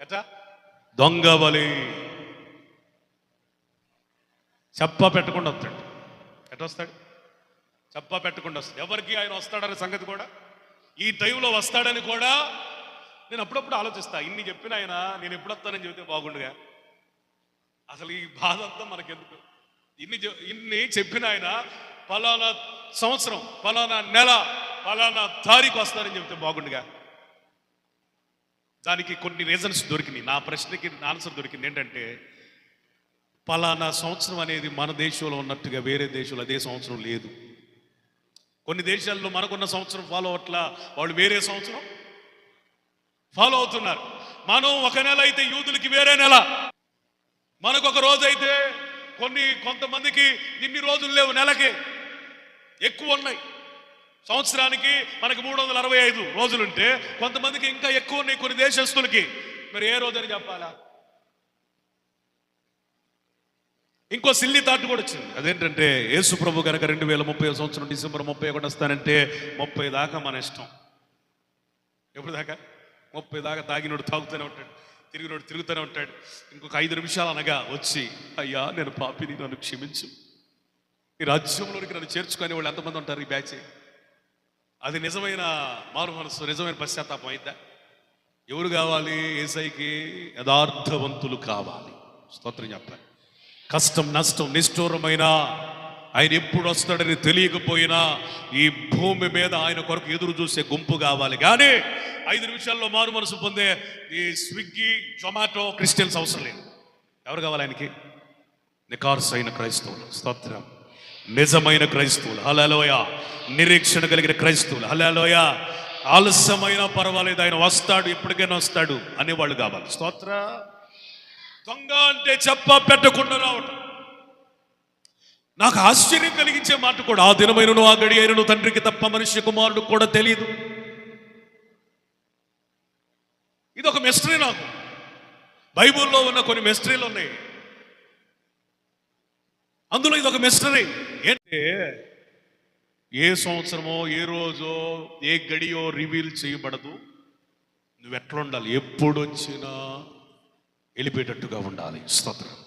ఎట్లా? దొంగ వలె. చెప్ప పెట్టకుండా వస్తాడు. ఎట్లా వస్తాడు? చెప్ప పెట్టకుండా వస్తాడు. ఎవరికి ఆయన వస్తాడనే సంగతి కూడా, ఈ టైంలో వస్తాడని కూడా నేను అప్పుడప్పుడు ఆలోచిస్తా. ఇన్ని చెప్పిన ఆయన నేను ఎప్పుడు వస్తానని చెబితే బాగుండుగా. అసలు ఈ బాధ అంతా మనకెందుకు? ఇన్ని చెప్పిన ఆయన ఫలానా సంవత్సరం, ఫలానా నెల, ఫలానా తారీఖు వస్తారని చెబితే బాగుండుగా. దానికి కొన్ని రీజన్స్ దొరికినాయి. నా ప్రశ్నకి ఆన్సర్ దొరికింది ఏంటంటే, ఫలానా సంవత్సరం అనేది మన దేశంలో ఉన్నట్టుగా వేరే దేశంలో అదే సంవత్సరం లేదు. కొన్ని దేశాల్లో మనకున్న సంవత్సరం ఫాలో అవట్లా, వాళ్ళు వేరే సంవత్సరం ఫాలో అవుతున్నారు. మనం ఒక నెల అయితే యూదులకి వేరే నెల, మనకు ఒక రోజు అయితే కొంతమందికి ఇన్ని రోజులు లేవు, నెలకి ఎక్కువ ఉన్నాయి. సంవత్సరానికి మనకి 365 రోజులుంటే కొంతమందికి ఇంకా ఎక్కువ ఉన్నాయి కొన్ని దేశస్తులకి. మరి ఏ రోజు అని చెప్పాలా? ఇంకో సిల్లి థాట్ కూడా వచ్చింది. అదేంటంటే, యేసు ప్రభు కనుక 2030 సంవత్సరం డిసెంబర్ 31 వస్తానంటే 30 దాకా మన ఇష్టం. ఎప్పుడు దాకా? 30 దాకా తాగినోడు తాగుతూనే ఉంటాడు, తిరిగినోడు తిరుగుతూనే ఉంటాడు. ఇంకొక 5 నిమిషాలు అనగా వచ్చి, అయ్యా నేను పాపిని, నన్ను క్షమించు, ఈ రాజ్యంలోనికి నన్ను చేర్చుకునే వాళ్ళు ఎంతమంది ఉంటారు ఈ బ్యాచ్? అది నిజమైన మారు మనసు, నిజమైన పశ్చాత్తాపం అయిద్దా? ఎవరు కావాలి? యేసయ్యకి యథార్థవంతులు కావాలి. స్తోత్రం చెప్పాలి. కష్టం, నష్టం, నిష్ఠూరమైన ఆయన ఎప్పుడు వస్తాడని తెలియకపోయినా ఈ భూమి మీద ఆయన కొరకు ఎదురు చూసే గుంపు కావాలి. కానీ 5 నిమిషాల్లో మారు మనసు పొందే ఈ స్విగ్గీ, జొమాటో క్రిస్టియన్స్ అవసరం లేదు. ఎవరు కావాలి ఆయనకి? నికార్స్ అయిన క్రైస్తవులు. స్తోత్రం. నిజమైన క్రైస్తవులు. హల్లెలూయా. నిరీక్షణ కలిగిన క్రైస్తవులు. హల్లెలూయా. ఆలస్యమైనా పర్వాలేదు, ఆయన వస్తాడు, ఎప్పటికైనా వస్తాడు అనేవాళ్ళు కావాలి. స్తోత్ర. దొంగ అంటే చెప్ప పెట్టకుండా రావటం. నాకు ఆశ్చర్యం కలిగించే మాట కూడా, ఆ దినమైనను ఆ గడి అయినను తండ్రికి తప్ప మనుష్య కుమారుడు కూడా తెలియదు. ఇది ఒక మిస్టరీ. నాకు బైబుల్లో ఉన్న కొన్ని మిస్టరీలు ఉన్నాయి, అందులో ఇది ఒక మిస్టరీ. ఏంటంటే, ఏ సంవత్సరమో, ఏ రోజో, ఏ గడియో రివీల్ చేయబడదు. నువ్వు ఎట్లా ఉండాలి? ఎప్పుడు వచ్చినా వెళ్ళిపోయేటట్టుగా ఉండాలి. స్తోత్రం.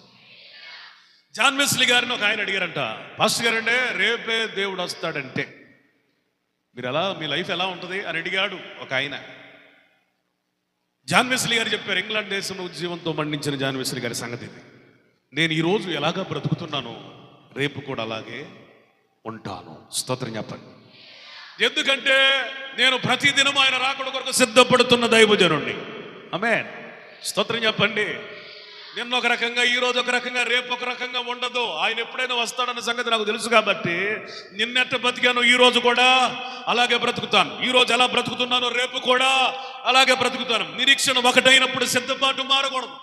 జాన్ వెస్లీ గారిని ఒక ఆయన అడిగారంట, పాస్టర్ గారంటే రేపే దేవుడు వస్తాడంటే మీరు ఎలా, మీ లైఫ్ ఎలా ఉంటుంది అని అడిగాడు ఒక ఆయన. జాన్ వెస్లీ గారు చెప్పారు, ఇంగ్లాండ్ దేశంలో ఉద్యమంతో మండించిన జాన్ వెస్లీ గారి సంగతి ఇది. నేను ఈరోజు ఎలాగా బ్రతుకుతున్నాను, రేపు కూడా అలాగే ఉంటాను. స్తోత్రం చెప్పండి. ఎందుకంటే నేను ప్రతిదినం ఆయన రాకడ కొరకు సిద్ధపడుతున్న దైవజనుడిని. ఆమేన్. స్తోత్రం చెప్పండి. నిన్న ఒక రకంగా, ఈ రోజు ఒక రకంగా, రేపు ఒక రకంగా ఉండదు. ఆయన ఎప్పుడైనా వస్తాడన్న సంగతి నాకు తెలుసు కాబట్టి నిన్నెట్ట బ్రతికాను, ఈ రోజు కూడా అలాగే బ్రతుకుతాను. ఈ రోజు ఎలా బ్రతుకుతున్నానో రేపు కూడా అలాగే బ్రతుకుతాను. నిరీక్షణ ఒకటైనప్పుడు సిద్ధపాటు మారకూడదు.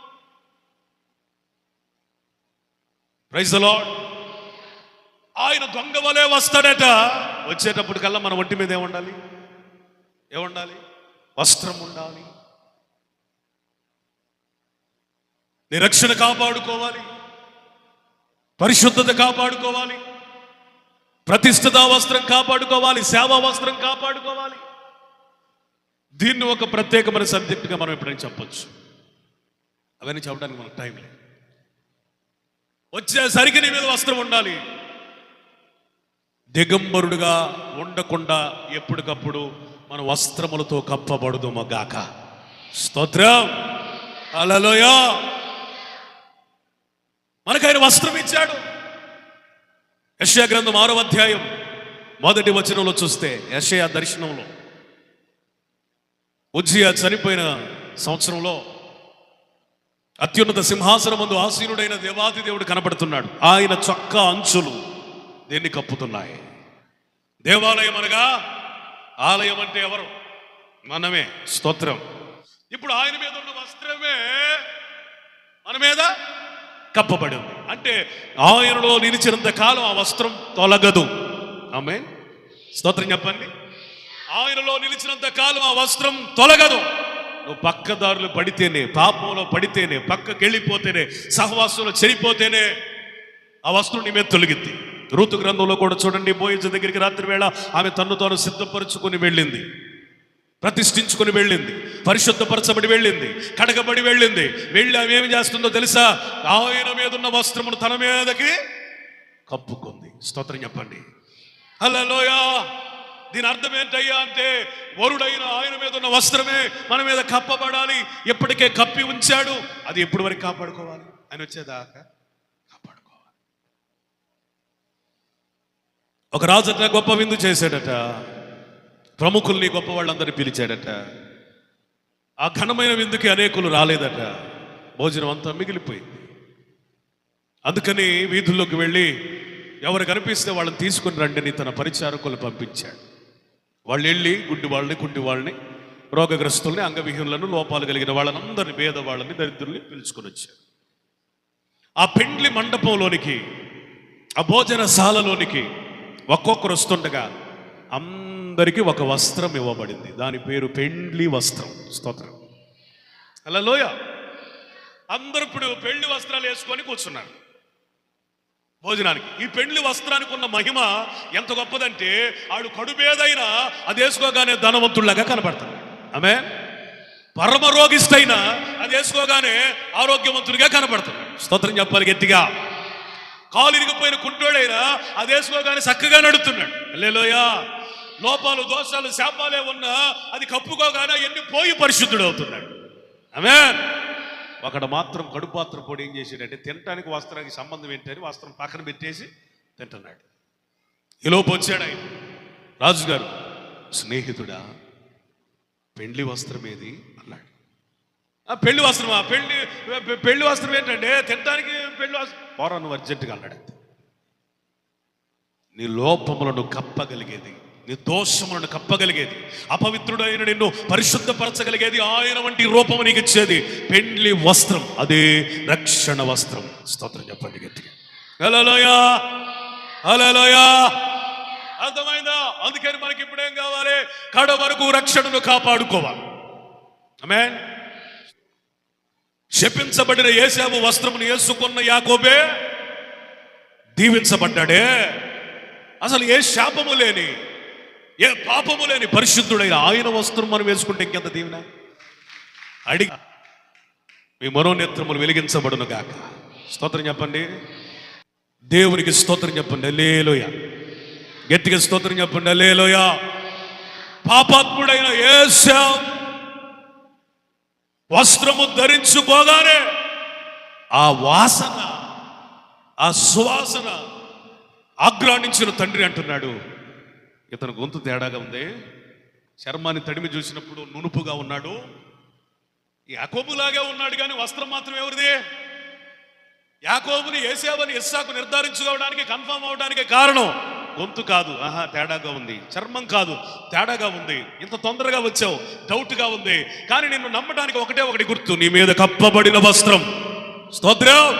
Praise the lord. ఆయన దొంగ వలే వస్తాడట. వచ్చేటప్పటికల్లా మన ఒంటి మీద ఏముండాలి? వస్త్రం ఉండాలి. నిరీక్షణ కాపాడుకోవాలి, పరిశుద్ధత కాపాడుకోవాలి, ప్రతిష్ఠిత వస్త్రం కాపాడుకోవాలి, సేవా వస్త్రం కాపాడుకోవాలి. దీన్ని ఒక ప్రత్యేకమైన సబ్జెక్టుగా మనం ఎప్పుడైనా చెప్పొచ్చు. అవన్నీ చెప్పడానికి మనకు టైం లేదు. వచ్చేసరికి నీ మీద వస్త్రం ఉండాలి. దిగంబరుడుగా ఉండకుండా ఎప్పటికప్పుడు మన వస్త్రములతో కప్పబడుదుము గాక. స్తోత్రం. హల్లెలూయా. మనకు ఆయన వస్త్రం ఇచ్చాడు. యెషయా గ్రంథం 6వ అధ్యాయం 1వ వచనంలో చూస్తే, యెషయా దర్శనంలో ఉజ్జియా చనిపోయిన సంవత్సరంలో అత్యున్నత సింహాసనం ముందు ఆసీనుడైన దేవాది దేవుడు కనబడుతున్నాడు. ఆయన చొక్కా అంచులు దేన్ని కప్పుతున్నాయి? దేవాలయం అనగా, ఆలయం అంటే ఎవరు? మనమే. స్తోత్రం. ఇప్పుడు ఆయన మీద ఉన్న వస్త్రమే మన మీద కప్పబడి ఉంది. అంటే ఆయనలో నిలిచినంత కాలం ఆ వస్త్రం తొలగదు. ఆమేన్. స్తోత్రం చెప్పండి. ఆయనలో నిలిచినంత కాలం ఆ వస్త్రం తొలగదు. నువ్వు పక్కదారులు పడితేనే, పాపంలో పడితేనే, పక్కకి వెళ్ళిపోతేనే, సహవాసంలో చెడిపోతేనే ఆ వస్త్రం నీ మీద తొలగిద్ది. రూతు గ్రంథంలో కూడా చూడండి, బోయజు దగ్గరికి రాత్రి వేళ ఆమె తన్ను తాను సిద్ధపరుచుకుని వెళ్ళింది, ప్రతిష్ఠించుకుని వెళ్ళింది, పరిశుద్ధపరచబడి వెళ్ళింది, కడగబడి వెళ్ళింది. వెళ్ళి ఆమె ఏమి చేస్తుందో తెలుసా? ఆయన మీద ఉన్న వస్త్రమును తన మీదకి కప్పుకుంది. స్తోత్రం చెప్పండి. హల్లెలూయా. దీని అర్థం ఏంటయ్యా అంటే, వరుడైన ఆయన మీద ఉన్న వస్త్రమే మన మీద కప్పబడాలి. ఎప్పటికే కప్పి ఉంచాడు, అది ఎప్పటి వరకు కాపాడుకోవాలి? ఆయన వచ్చేదాకా కాపాడుకోవాలి. ఒక రాజట గొప్ప విందు చేశాడట. ప్రముఖుల్ని, గొప్ప వాళ్ళందరినీ పిలిచాడట. ఆ ఘనమైన విందుకి అనేకులు రాలేదట. భోజనం అంతా మిగిలిపోయింది. అందుకని వీధుల్లోకి వెళ్ళి ఎవరు కనిపిస్తే వాళ్ళని తీసుకుని రండి అని తన పరిచారకులు పంపించాడు. వాళ్ళు వెళ్ళి గుడ్డి వాళ్ళని, కుంటి వాళ్ళని, రోగగ్రస్తుల్ని, అంగవిహీనులను, లోపాలు కలిగిన వాళ్ళనందరినీ, పేదవాళ్ళని, దరిద్రుల్ని పిలుచుకొని వచ్చారు. ఆ పెండ్లి మండపంలోనికి, ఆ భోజనశాలలోనికి ఒక్కొక్కరు వస్తుండగా అందరికీ ఒక వస్త్రం ఇవ్వబడింది. దాని పేరు పెండ్లి వస్త్రం. స్తోత్రం. హల్లెలూయా. అందరూ ఇప్పుడు పెళ్లి వస్త్రాలు వేసుకొని కూర్చున్నారు భోజనానికి. ఈ పెండ్లి వస్త్రానికి ఉన్న మహిమ ఎంత గొప్పదంటే, ఆడు కడుపేదైనా అది వేసుకోగానే ధనవంతుల్లాగా కనబడతాడు. ఆమేన్. పరమ రోగిష్టైనా అది వేసుకోగానే ఆరోగ్యవంతుడిగా కనబడతాడు. స్తోత్రం చెప్పాలి గట్టిగా. కాలు ఇరిగిపోయిన కుంటోడైనా అది వేసుకోగానే చక్కగా నడుస్తున్నాడు. హల్లెలూయా. లోపాలు, దోషాలు, శాపాలే ఉన్నా అది కప్పుకోగానే ఎన్ని పోయి పరిశుద్ధుడు అవుతున్నాడు. ఆమేన్. ఒకడు మాత్రం కడుపాత్ర పొడి ఏం చేసాడంటే, తినటానికి వస్త్రానికి సంబంధం ఏంటని వస్త్రం పక్కన పెట్టేసి తింటున్నాడు. ఈలోపు వచ్చాడు ఆయన. రాజుగారు, స్నేహితుడా, పెండ్లి వస్త్రం ఏది అన్నాడు. పెళ్లి వస్త్రమా? పెళ్లి వస్త్రం ఏంటంటే తినడానికి పెళ్లి వస్త్రం. పోరా నువ్వు అర్జెంటుగా అన్నాడు. నీ లోపములను కప్పగలిగేది, నీ దోషములను కప్పగలిగేది, అపవిత్రుడైన నిన్ను పరిశుద్ధపరచగలిగేది, ఆయన వంటి రూపము నీకు ఇచ్చేది పెండ్లి వస్త్రం. అదే రక్షణ వస్త్రం. స్తోత్రం చెప్పండి గట్టిగా. హల్లెలూయా. హల్లెలూయా. అర్థమైందా? అందుకని మనకి ఇప్పుడేం కావాలి? కడ వరకు రక్షణను కాపాడుకోవాలి. ఆమేన్. శపించబడిన యేసేపు వస్త్రమును వేసుకున్న యాకోబే దీవించబడ్డాడే. అసలు ఏ శాపము లేని, ఏ పాపము లేని పరిశుద్ధుడైన ఆయన వస్త్రం మనం వేసుకుంటే ఇంకెంత దీవెన. అడిగి మీ మనోనేత్రములు వెలిగించబడును గాక. స్తోత్రం చెప్పండి. దేవునికి స్తోత్రం చెప్పండి. హల్లెలూయా. గట్టిగా స్తోత్రం చెప్పండి. హల్లెలూయా. పాపాత్ముడైన యేసేపు వస్త్రము ధరించుకోగానే ఆ వాసన, ఆ సువాసన ఆగ్రాణించిన తండ్రి అంటున్నాడు, ఇతను గొంతు తేడాగా ఉంది, చర్మాన్ని తడిమి చూసినప్పుడు నునుపుగా ఉన్నాడు, యాకోబులాగే ఉన్నాడు, కానీ వస్త్రం మాత్రం ఎవరిది? యాకోబుని యేసేపుని ఇస్సాకు నిర్ధారించుకోవడానికి, కన్ఫర్మ్ అవడానికి కారణం గొంతు కాదు, తేడాగా ఉంది. చర్మం కాదు, తేడాగా ఉంది. ఇంత తొందరగా వచ్చావు, డౌట్గా ఉంది. కానీ నిన్ను నమ్మడానికి ఒకటి గుర్తు, నీ మీద కప్పబడిన వస్త్రం. స్తోత్రం,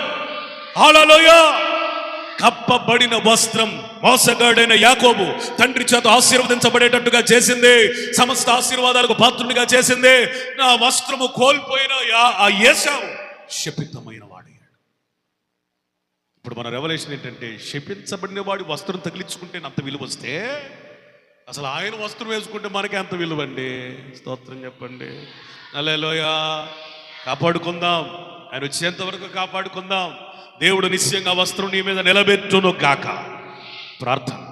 హల్లెలూయా. కప్పబడిన వస్త్రం. మోసగాడైన యాకోబు తండ్రి చేత ఆశీర్వదించబడేటట్టుగా చేసింది, సమస్త ఆశీర్వాదాలకు పాత్రునిగా చేసింది. నా వస్త్రము కోల్పోయిన ఆ ఏశావు శపితమైన వాడయ్యాడు. ఇప్పుడు మన రెవల్యూషన్ ఏంటంటే, శపించబడిన వాడి వస్త్రం తగిలించుకుంటే అంత విలువ వస్తే, అసలు ఆయన వస్త్రం వేసుకుంటే మనకే అంత విలువ అండి. స్తోత్రం చెప్పండి. హల్లెలూయా. కాపాడుకుందాం, ఆయన వచ్చేంత వరకు కాపాడుకుందాం. దేవుడు నిశ్చయంగా వస్త్రం నీ మీద నిలబెట్టును గాక. ప్రార్థన.